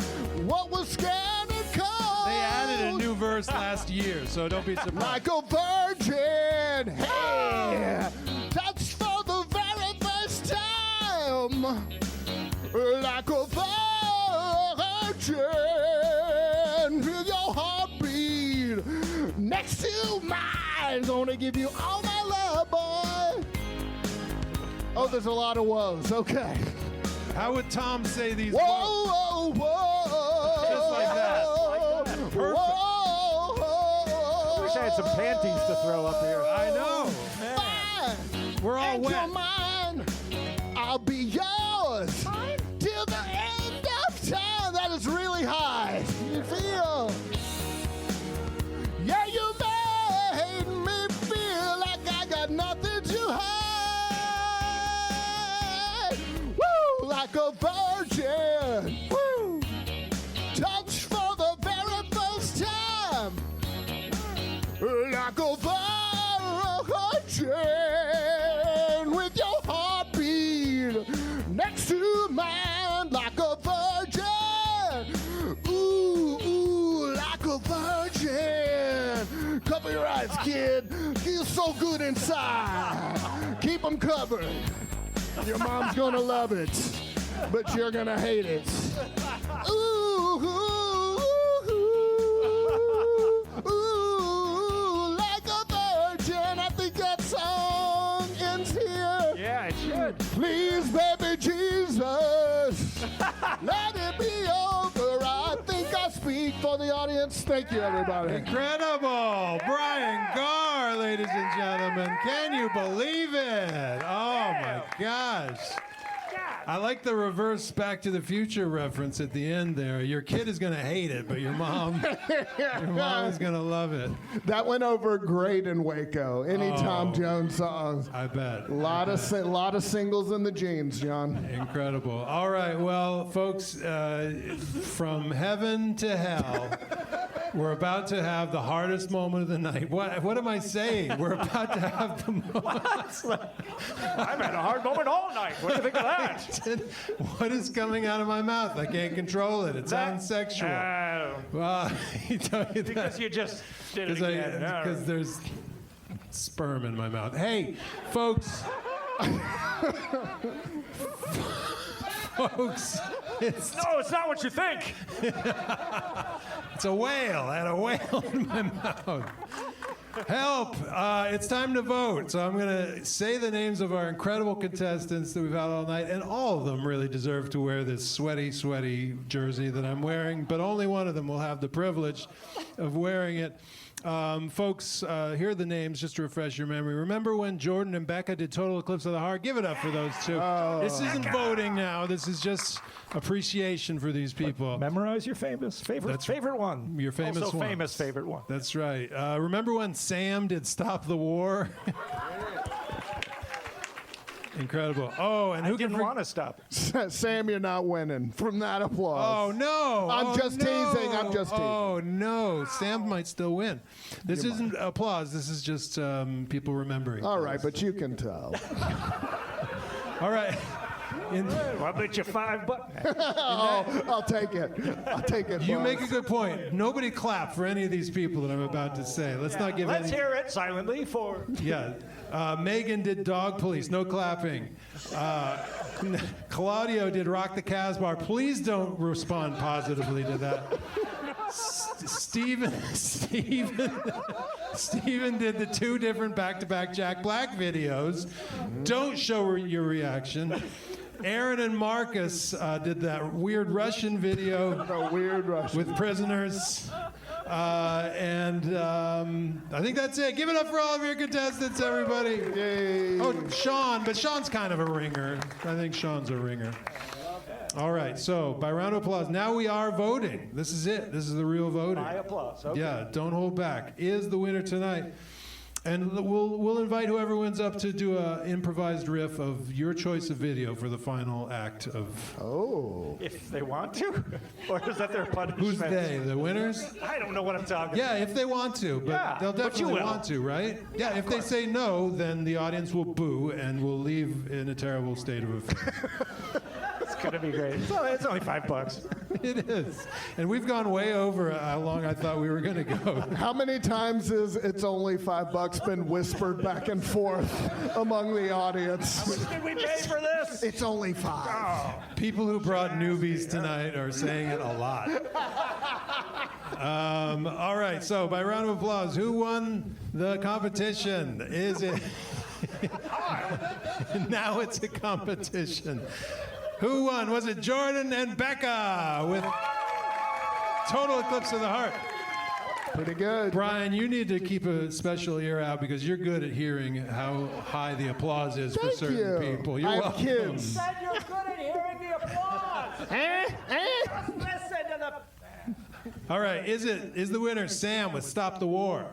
what was scared and cold. They added a new verse last year, so don't be surprised. Like a virgin, hey, touch for the very first time. Like a virgin, feel your heartbeat next to mine. Gonna give you all my love, boy. Oh, there's a lot of woes. Okay. How would Tom say these Whoa, woes? whoa, whoa. Just like that. Perfect. I wish I had some panties to throw up here. I know. We're all and wet. you're mine. I'll be yours till the end of time. That is really high. You feel? Yeah, you made me feel like I got nothing to hide. Woo, like a virgin. Woo, touch for the very first time. Like a virgin with your heartbeat next to mine. Like a virgin. Ooh, ooh, like a virgin. Cover your eyes, kid. Feel so good inside. Keep them covered. Your mom's gonna love it, but you're gonna hate it. Ooh, ooh, ooh, ooh, like a virgin. I think that song ends here. Yeah, it should. Please, baby Jesus, let it be over. I think I speak for the audience. Thank you, everybody. Incredible. Brian Gar, ladies and gentlemen. Can you believe it? Oh, my gosh. I like the reverse Back to the Future reference at the end there. Your kid is going to hate it, but your mom is going to love it. That went over great in Waco. Any Tom Jones songs. I bet. A lot of singles in the jeans, John. Incredible. All right, well, folks, from heaven to hell, We're about to have the hardest moment of the night. What am I saying? We're about to have the most. I've had a hard moment all night. What do you think of that? What is coming out of my mouth? I can't control it. It sounds sexual. Well, because you just did it again. Because there's sperm in my mouth. Hey, folks. Folks, no, it's not what you think. It's a whale. I had a whale in my mouth. Help! It's time to vote. So I'm going to say the names of our incredible contestants that we've had all night, and all of them really deserve to wear this sweaty, sweaty jersey that I'm wearing, but only one of them will have the privilege of wearing it. Folks, here are the names just to refresh your memory. Remember when Jordan and Becca did Total Eclipse of the Heart? Give it up for those two. This isn't voting now. This is just appreciation for these people. Memorize your favorite one. Your famous also one. famous favorite one. That's right. Remember when Sam did Stop the War? Incredible. Oh, and who didn't want to stop? Sam, you're not winning from that applause. Oh, no. I'm just teasing. I'm just teasing. Oh, no. Sam might still win. This isn't applause. This is just people remembering. All right, but you can tell. All right. I'll bet you $5. I'll take it. I'll take it. You boss. make a good point. Nobody clap for any of these people that I'm about to say. Let's not give Let's any... hear it silently for... Yeah. Megan did Dog Police. No clapping. Claudio did Rock the Casbah. Please don't respond positively to that. Steven did the 2 different back-to-back Jack Black videos. Don't show your reaction. Aaron and Marcus did that weird Russian video with prisoners. And I think that's it. Give it up for all of your contestants, everybody. Yay. Oh, Sean, but Sean's kind of a ringer. I think Sean's a ringer. All right, so by round of applause, now we are voting. This is it. This is the real voting. By applause. Okay. Yeah, don't hold back. Is the winner tonight. And we'll invite whoever wins up to do an improvised riff of your choice of video for the final act of... Oh. If they want to? Or is that their punishment? Who's they? The winners? I don't know what I'm talking Yeah, about. if they want to, but Yeah, they'll but you definitely will. want to, right? Yeah, if they say no, then the audience will boo and we'll leave in a terrible state of affairs. It's going to be great. It's only $5. It is. And we've gone way over how long I thought we were going to go. How many times is "it's only $5" been whispered back and forth among the audience? How much did we pay for this? It's only $5. Oh. People who brought newbies tonight are saying it a lot. All right, so by round of applause, who won the competition? Is it... Now it's a competition. Who won? Was it Jordan and Becca with Total Eclipse of the Heart? Pretty good. Brian, you need to keep a special ear out because you're good at hearing how high the applause is for certain people. You're I have welcome. kids. Said you're good at hearing the applause. Listen to the... All right, is the winner Sam with Stop the War?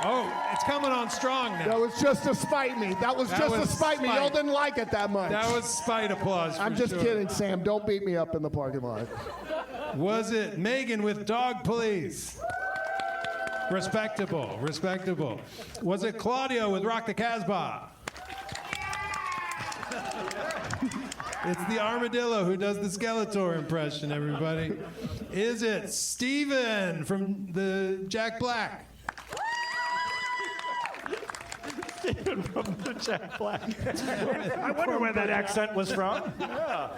Oh, it's coming on strong now. That was just to spite me. That was just to spite me. Y'all didn't like it that much. That was spite applause. I'm for just sure. kidding, Sam. Don't beat me up in the parking lot. Was it Megan with Dog Police? Respectable, respectable. Was it Claudio with Rock the Casbah? It's the armadillo who does the Skeletor impression, everybody. Is it Steven from the Jack Black? Steven from the Jack Black. I wonder where that accent was from. Yeah.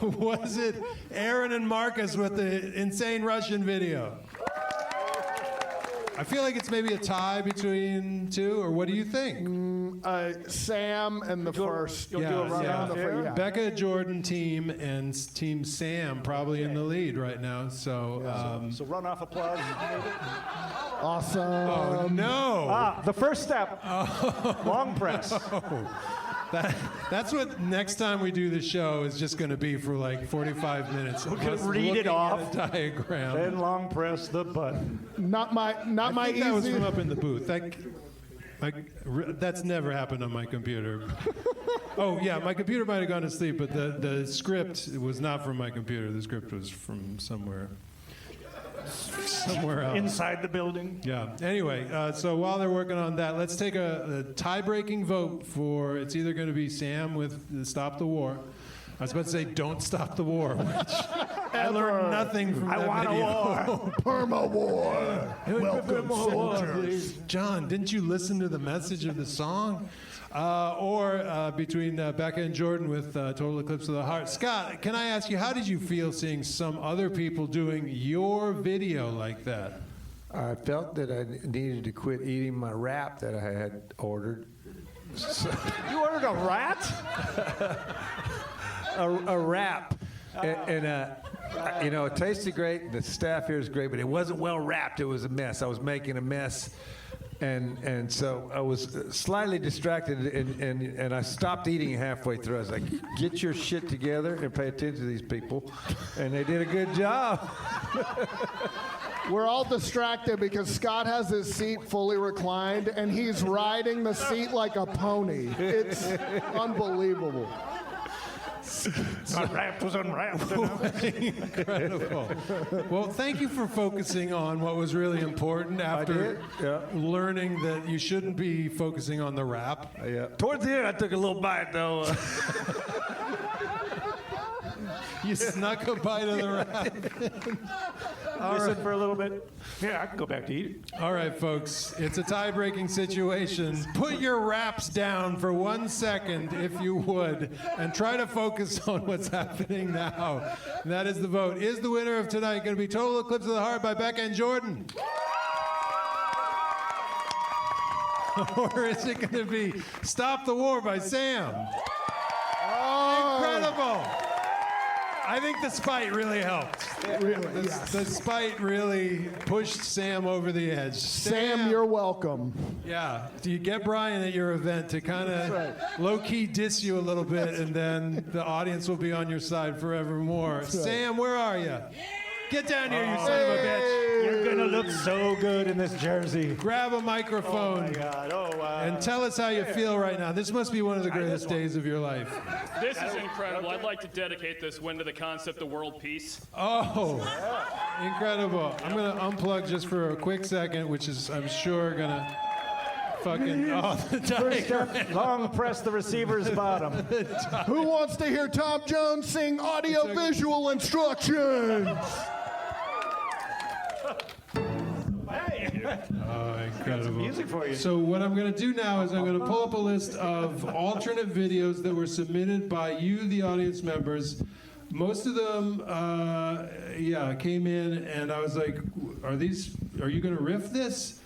Was it Aaron and Marcus with the insane Russian video? I feel like it's maybe a tie between two, or what do you think? Sam and the first. You'll do a run-off here? Yeah. Becca, Jordan team, and Team Sam probably in the lead right now. So, So run off applause. Awesome. oh no! The first step. Long press. That's what next time we do the show is just going to be for like 45 minutes. We're gonna Us read it looking at off. a diagram. Then long press the button. Not my I think that was easy. from up in the booth. That's never happened on my computer. Oh, yeah, my computer might have gone to sleep, but the script was not from my computer. The script was from somewhere else. Inside the building. Yeah. Anyway, so while they're working on that, let's take a tie-breaking vote for, it's either going to be Sam with Stop the War. I was about to say, don't stop the war, which I learned nothing from that video. I want a war. Perma war. Welcome, soldiers. John, didn't you listen to the message of the song? Or between Becca and Jordan with Total Eclipse of the Heart. Scott, can I ask you, how did you feel seeing some other people doing your video like that? I felt that I needed to quit eating my wrap that I had ordered. You ordered a rat? a wrap. You know, it tasted great. The staff here is great, but it wasn't well wrapped. It was a mess. I was making a mess. And so I was slightly distracted, and I stopped eating halfway through. I was like, get your shit together and pay attention to these people. And they did a good job. We're all distracted because Scott has his seat fully reclined, and he's riding the seat like a pony. It's unbelievable. Unwrapped was unwrapped. Incredible. Well, thank you for focusing on what was really important after learning that you shouldn't be focusing on the rap. Yeah. Towards the end, I took a little bite, though. You snuck a bite of the rap. Listen for a little bit. Yeah, I can go back to eating. All right, folks, it's a tie-breaking situation. Put your raps down for 1 second, if you would, and try to focus on what's happening now. And that is the vote. Is the winner of tonight going to be Total Eclipse of the Heart by Becca and Jordan? Or is it going to be Stop the War by Sam? Oh. Incredible. I think the spite really helped. The spite really pushed Sam over the edge. Sam, you're welcome. Yeah. Do you get Brian at your event to kind of low-key diss you a little bit, and then the audience will be on your side forevermore. Right. Sam, where are you? Get down here, you son of a bitch. You're going to look so good in this jersey. Grab a microphone. Oh, my God. Oh, wow. And tell us how you feel right now. This must be one of the greatest days of your life. This is incredible. I'd like to dedicate this win to the concept of world peace. Oh, incredible. I'm going to unplug just for a quick second, which is, I'm sure, going to fucking... Oh, the First step, long press the receiver's bottom. Who wants to hear Tom Jones sing audio-visual instructions? Oh, incredible. Music for you. So what I'm going to do now is I'm going to pull up a list of alternate videos that were submitted by you, the audience members. Most of them, came in, and I was like, are you going to riff this?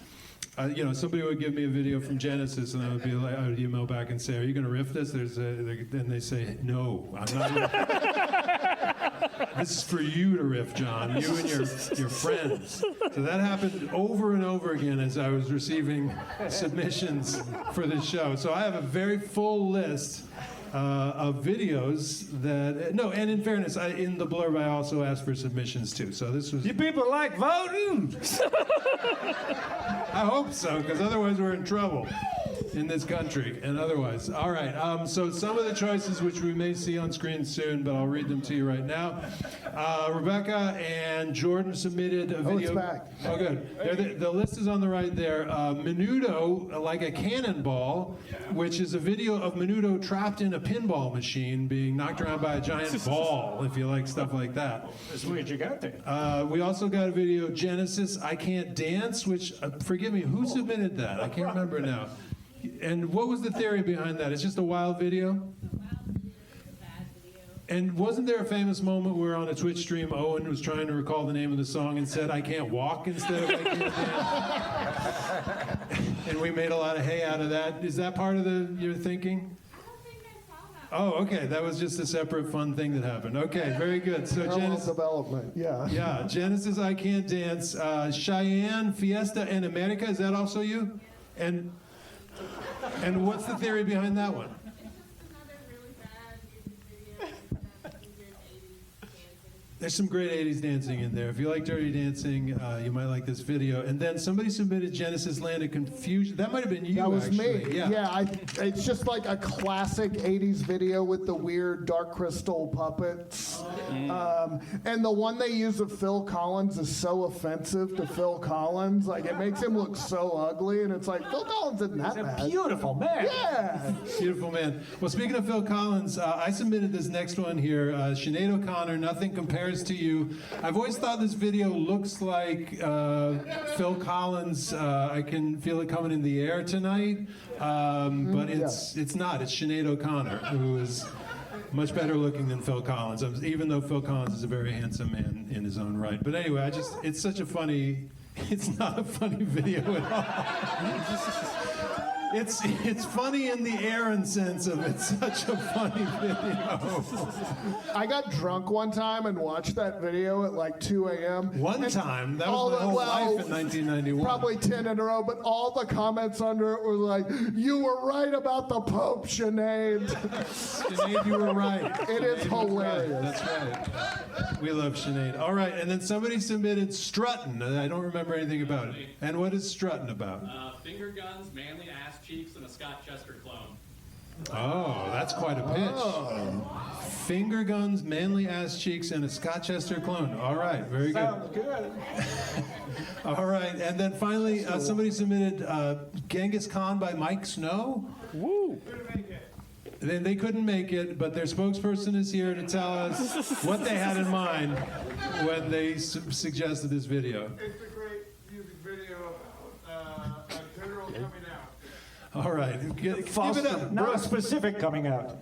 Somebody would give me a video from Genesis, and I would email back and say, are you going to riff this? Then they say, no, I'm not riffing. This is for you to riff, John, you and your friends. So that happened over and over again as I was receiving submissions for this show. So I have a very full list of videos that, and in fairness, in the blurb I also asked for submissions too. So this was... You people like voting? I hope so, because otherwise we're in trouble in this country and otherwise. All right, so some of the choices which we may see on screen soon, but I'll read them to you right now. Rebecca and Jordan submitted a video. Oh, it's back. Oh, good. The list is on the right there. Menudo, like a cannonball, which is a video of Menudo trapped in a pinball machine being knocked around by a giant ball, if you like stuff like that. That's what you got there. We also got a video, Genesis, I Can't Dance, which, forgive me, who submitted that? I can't remember now. And what was the theory behind that? It's just a wild video? And wasn't there a famous moment where on a Twitch stream, Owen was trying to recall the name of the song and said, I can't walk instead of I can't dance? And we made a lot of hay out of that. Is that part of your thinking? Oh, okay. That was just a separate fun thing that happened. Okay, very good. So Genesis development, yeah. Yeah, Genesis, I Can't Dance. Cheyenne, Fiesta en America, is that also you? And what's the theory behind that one? There's some great 80s dancing in there. If you like Dirty Dancing, you might like this video. And then somebody submitted Genesis Land of Confusion. That might have been you, That was actually. me. Yeah, it's just like a classic 80s video with the weird Dark Crystal puppets. And the one they use of Phil Collins is so offensive to Phil Collins. Like, it makes him look so ugly. And it's like, Phil Collins isn't that bad. He's a beautiful man. Yeah. Beautiful man. Well, speaking of Phil Collins, I submitted this next one here. Sinead O'Connor, Nothing Compares to You. I've always thought this video looks like Phil Collins. I can feel it coming in the air tonight, but it's not. It's Sinead O'Connor, who is much better looking than Phil Collins, even though Phil Collins is a very handsome man in his own right. But anyway, it's such a funny, it's not a funny video at all. It's funny in the Aaron sense of it's such a funny video. I got drunk one time and watched that video at like 2 a.m. One time? That was my whole life in 1991. Probably 10 in a row, but all the comments under it were like, "You were right about the Pope, Sinead." Sinead, you were right. It is hilarious. Right. That's right. We love Sinead. All right, and then somebody submitted Struttin'. I don't remember anything about it. And what is Struttin' about? Finger guns, manly ass cheeks, and a Scott Chester clone. Oh, that's quite a pitch. Oh. Finger guns, manly ass cheeks, and a Scott Chester clone. All right, very good. Sounds good. All right, and then finally, somebody submitted Genghis Khan by Mike Snow. Woo! They couldn't make it, but their spokesperson is here to tell us what they had in mind when they suggested this video. It's a great music video. General coming out. All right, give it up. Not Brooks. a specific coming out.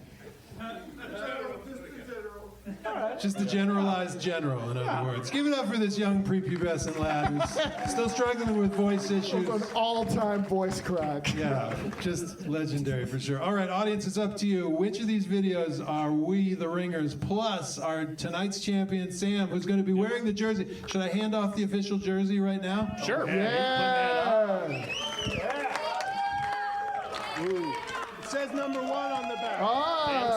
Just the generalized general, in other words. Give it up for this young prepubescent lad who's still struggling with voice issues. An all-time voice crack. Yeah, just legendary for sure. All right, audience, it's up to you. Which of these videos are we, the Ringers, plus our tonight's champion, Sam, who's going to be wearing the jersey? Should I hand off the official jersey right now? Sure. Yeah. It says number 1 on the back. Oh.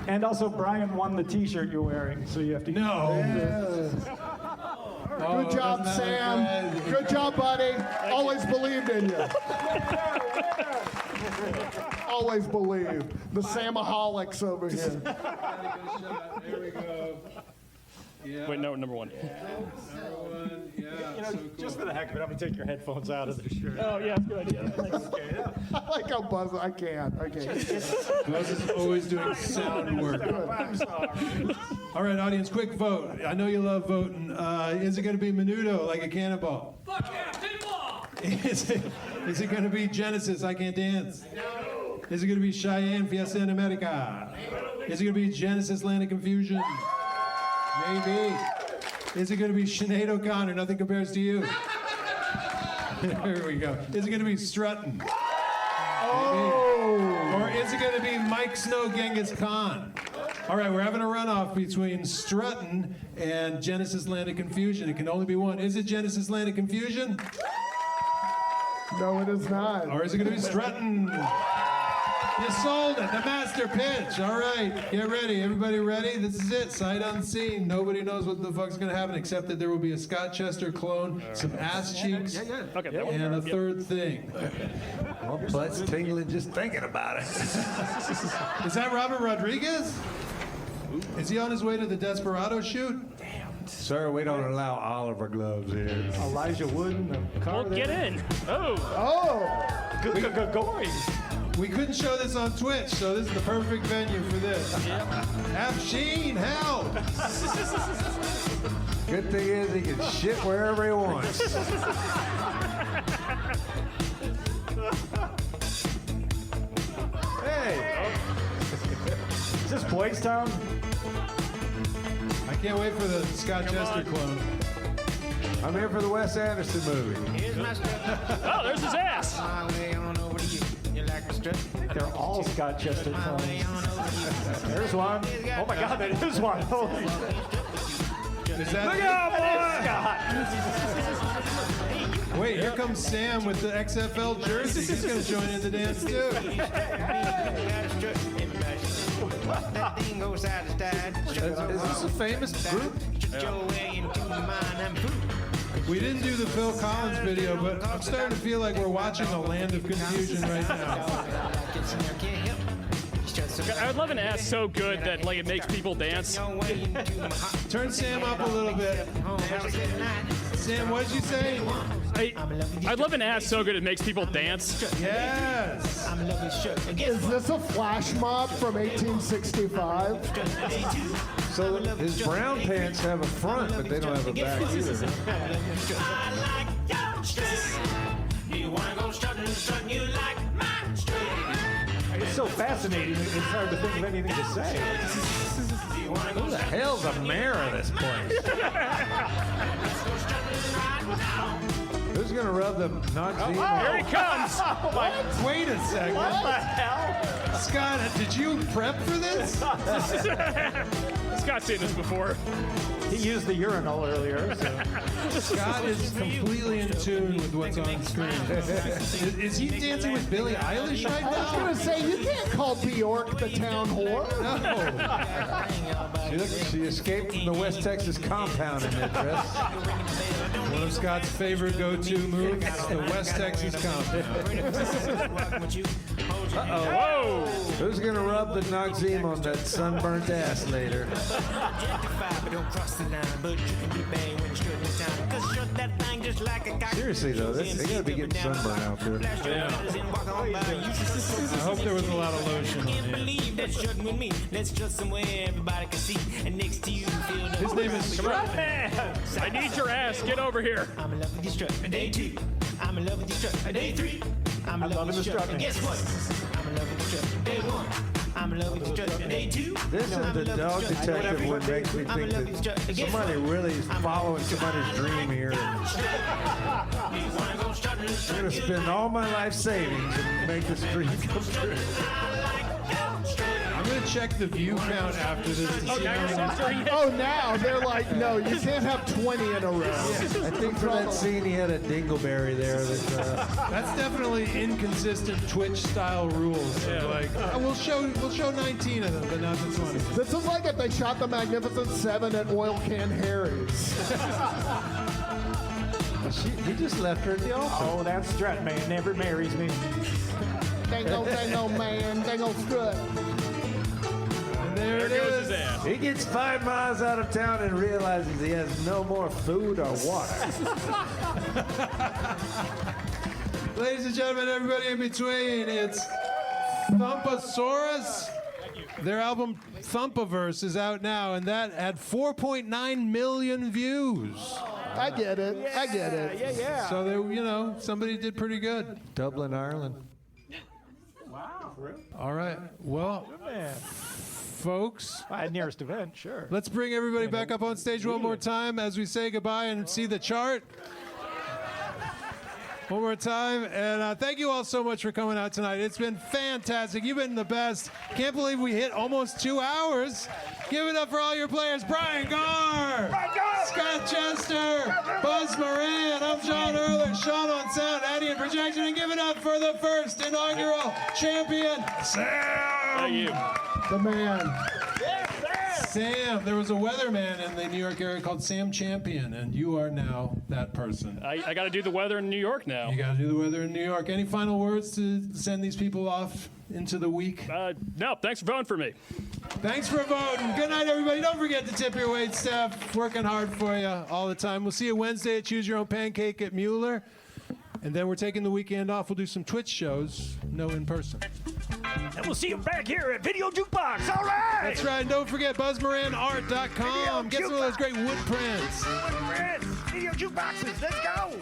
And also, Brian won the T-shirt you're wearing, so you have to. No. Good job, Sam. Good job, buddy. Always believed in you. Always believed. The Samaholics over here. There we go. Yeah. Wait, no, number 1. You know, just for the heck of it, I'm gonna take your headphones out of the shirt. Oh, yeah, good idea. Okay, yeah. I like how Buzz. I can't. Buzz is always doing sound work. I'm sorry. All right, audience, quick vote. I know you love voting. Is it going to be Menudo, like a cannonball? Fuck yeah, pinball! Is it going to be Genesis, I Can't Dance? No. Is it going to be Cheyenne, Fiesta in America? Is it going to be Genesis, Land of Confusion? Maybe. Is it going to be Sinead O'Connor, Nothing Compares to You? There we go. Is it going to be Struttin'? Oh! Or is it going to be Mike Snow, Genghis Khan? All right, we're having a runoff between Struttin' and Genesis Land of Confusion. It can only be one. Is it Genesis Land of Confusion? No, it is not. Or is it going to be Struttin'? You sold it, the master pitch. All right, get ready. Everybody ready? This is it, sight unseen. Nobody knows what the fuck's going to happen except that there will be a Scott Chester clone, some ass cheeks, and a third thing. Well, blood's tingling just thinking about it. Is that Robert Rodriguez? Is he on his way to the Desperado shoot? Sir, we don't allow Oliver gloves here. Elijah Wood in the car. Well, get in. Oh. Oh. Good going. We couldn't show this on Twitch, so this is the perfect venue for this. Have Sheen, hell! Good thing is he can shit wherever he wants. Hey! Is this Blake's Town? I can't wait for the Scott Chester clone. I'm here for the Wes Anderson movie. Oh, there's his ass. They're all Scott Chester clones. There's one. Oh my God, that is one. Holy Is that Look out, boy! Wait, here comes Sam with the XFL jersey. He's going to join in the dance too. That thing goes side to side. Is this a famous group? We didn't do the Phil Collins video, but I'm starting to feel like we're watching a land of confusion right now. I would love an ass so good that like it makes people dance. Turn Sam up a little bit. Sam, what did you say? I'd love an ass so good it makes people dance. Yes. Is this a flash mob from 1865? So his brown pants have a front, but they don't have a back either. It's so fascinating, it's hard to think of anything to say. Who the hell's the mayor of this place? Who's going to rub the Noxzema? Here he comes! Wait a second. What the hell? Scott, did you prep for this? Scott's seen this before. He used the urinal earlier. So. Scott is completely in tune with what's on screen. Is he dancing with Billie Eilish right now? I was going to say, you can't call Bjork the town whore. No. She escaped from the West Texas compound in that dress. One of Scott's favorite go-to moves, the West Texas compound. Uh-oh. Whoa! Who's going to rub the Noxzema on that sunburnt ass later? Seriously, though, they got to be getting sunburn out there. Yeah. I hope there was a lot of lotion on him. His name is Strutman. I need your ass. Get over here. I'm in love with the strut. Day 2. I'm in love with the strut. Day 3. I'm in love with the strut. And guess what? I'm in love with the strut. Day 1. I'm in love with the strut. Day 2. This and the dog detective one makes me think that somebody really is following somebody's dream here. I'm going to spend all my life savings and make this dream come true. I'm going to check the view count after this to see how many. Oh, now they're like, no, you can't have 20 in a row. I think for that scene he had a dingleberry there. That's definitely inconsistent Twitch-style rules. Yeah. Like, we'll show 19 of them, but not the 20. This is like if they shot the Magnificent Seven at Oil Can Harry's. He just left her at the altar. Oh, that strut man never marries me. Dango, man, dango strut. And there it is. He gets 5 miles out of town and realizes he has no more food or water. Ladies and gentlemen, everybody in between, it's Thumpasaurus. Their album Thumpaverse is out now, and that had 4.9 million views. I get it. I get it. Yeah. So, they, somebody did pretty good. Dublin, Ireland. Wow. All right. Well, folks. My nearest event, sure. Let's bring everybody back up on stage one more time as we say goodbye and see the chart. One more time. And thank you all so much for coming out tonight. It's been fantastic. You've been the best. Can't believe we hit almost 2 hours. Give it up for all your players. Brian Gar, Scott Chester, Buzz Moran. I'm John Erler, Sean on sound, Addy and projection. And give it up for the first inaugural champion, Sam. Thank you. The man. Sam, there was a weatherman in the New York area called Sam Champion, and you are now that person. I got to do the weather in New York now. You got to do the weather in New York. Any final words to send these people off into the week? No, thanks for voting for me. Thanks for voting. Good night, everybody. Don't forget to tip your wait staff. Working hard for you all the time. We'll see you Wednesday at Choose Your Own Pancake at Mueller. And then we're taking the weekend off. We'll do some Twitch shows, no in person. And we'll see you back here at Video Jukebox. All right. That's right. And don't forget BuzzMoranArt.com. Get some of those great wood prints. Video Jukeboxes. Let's go.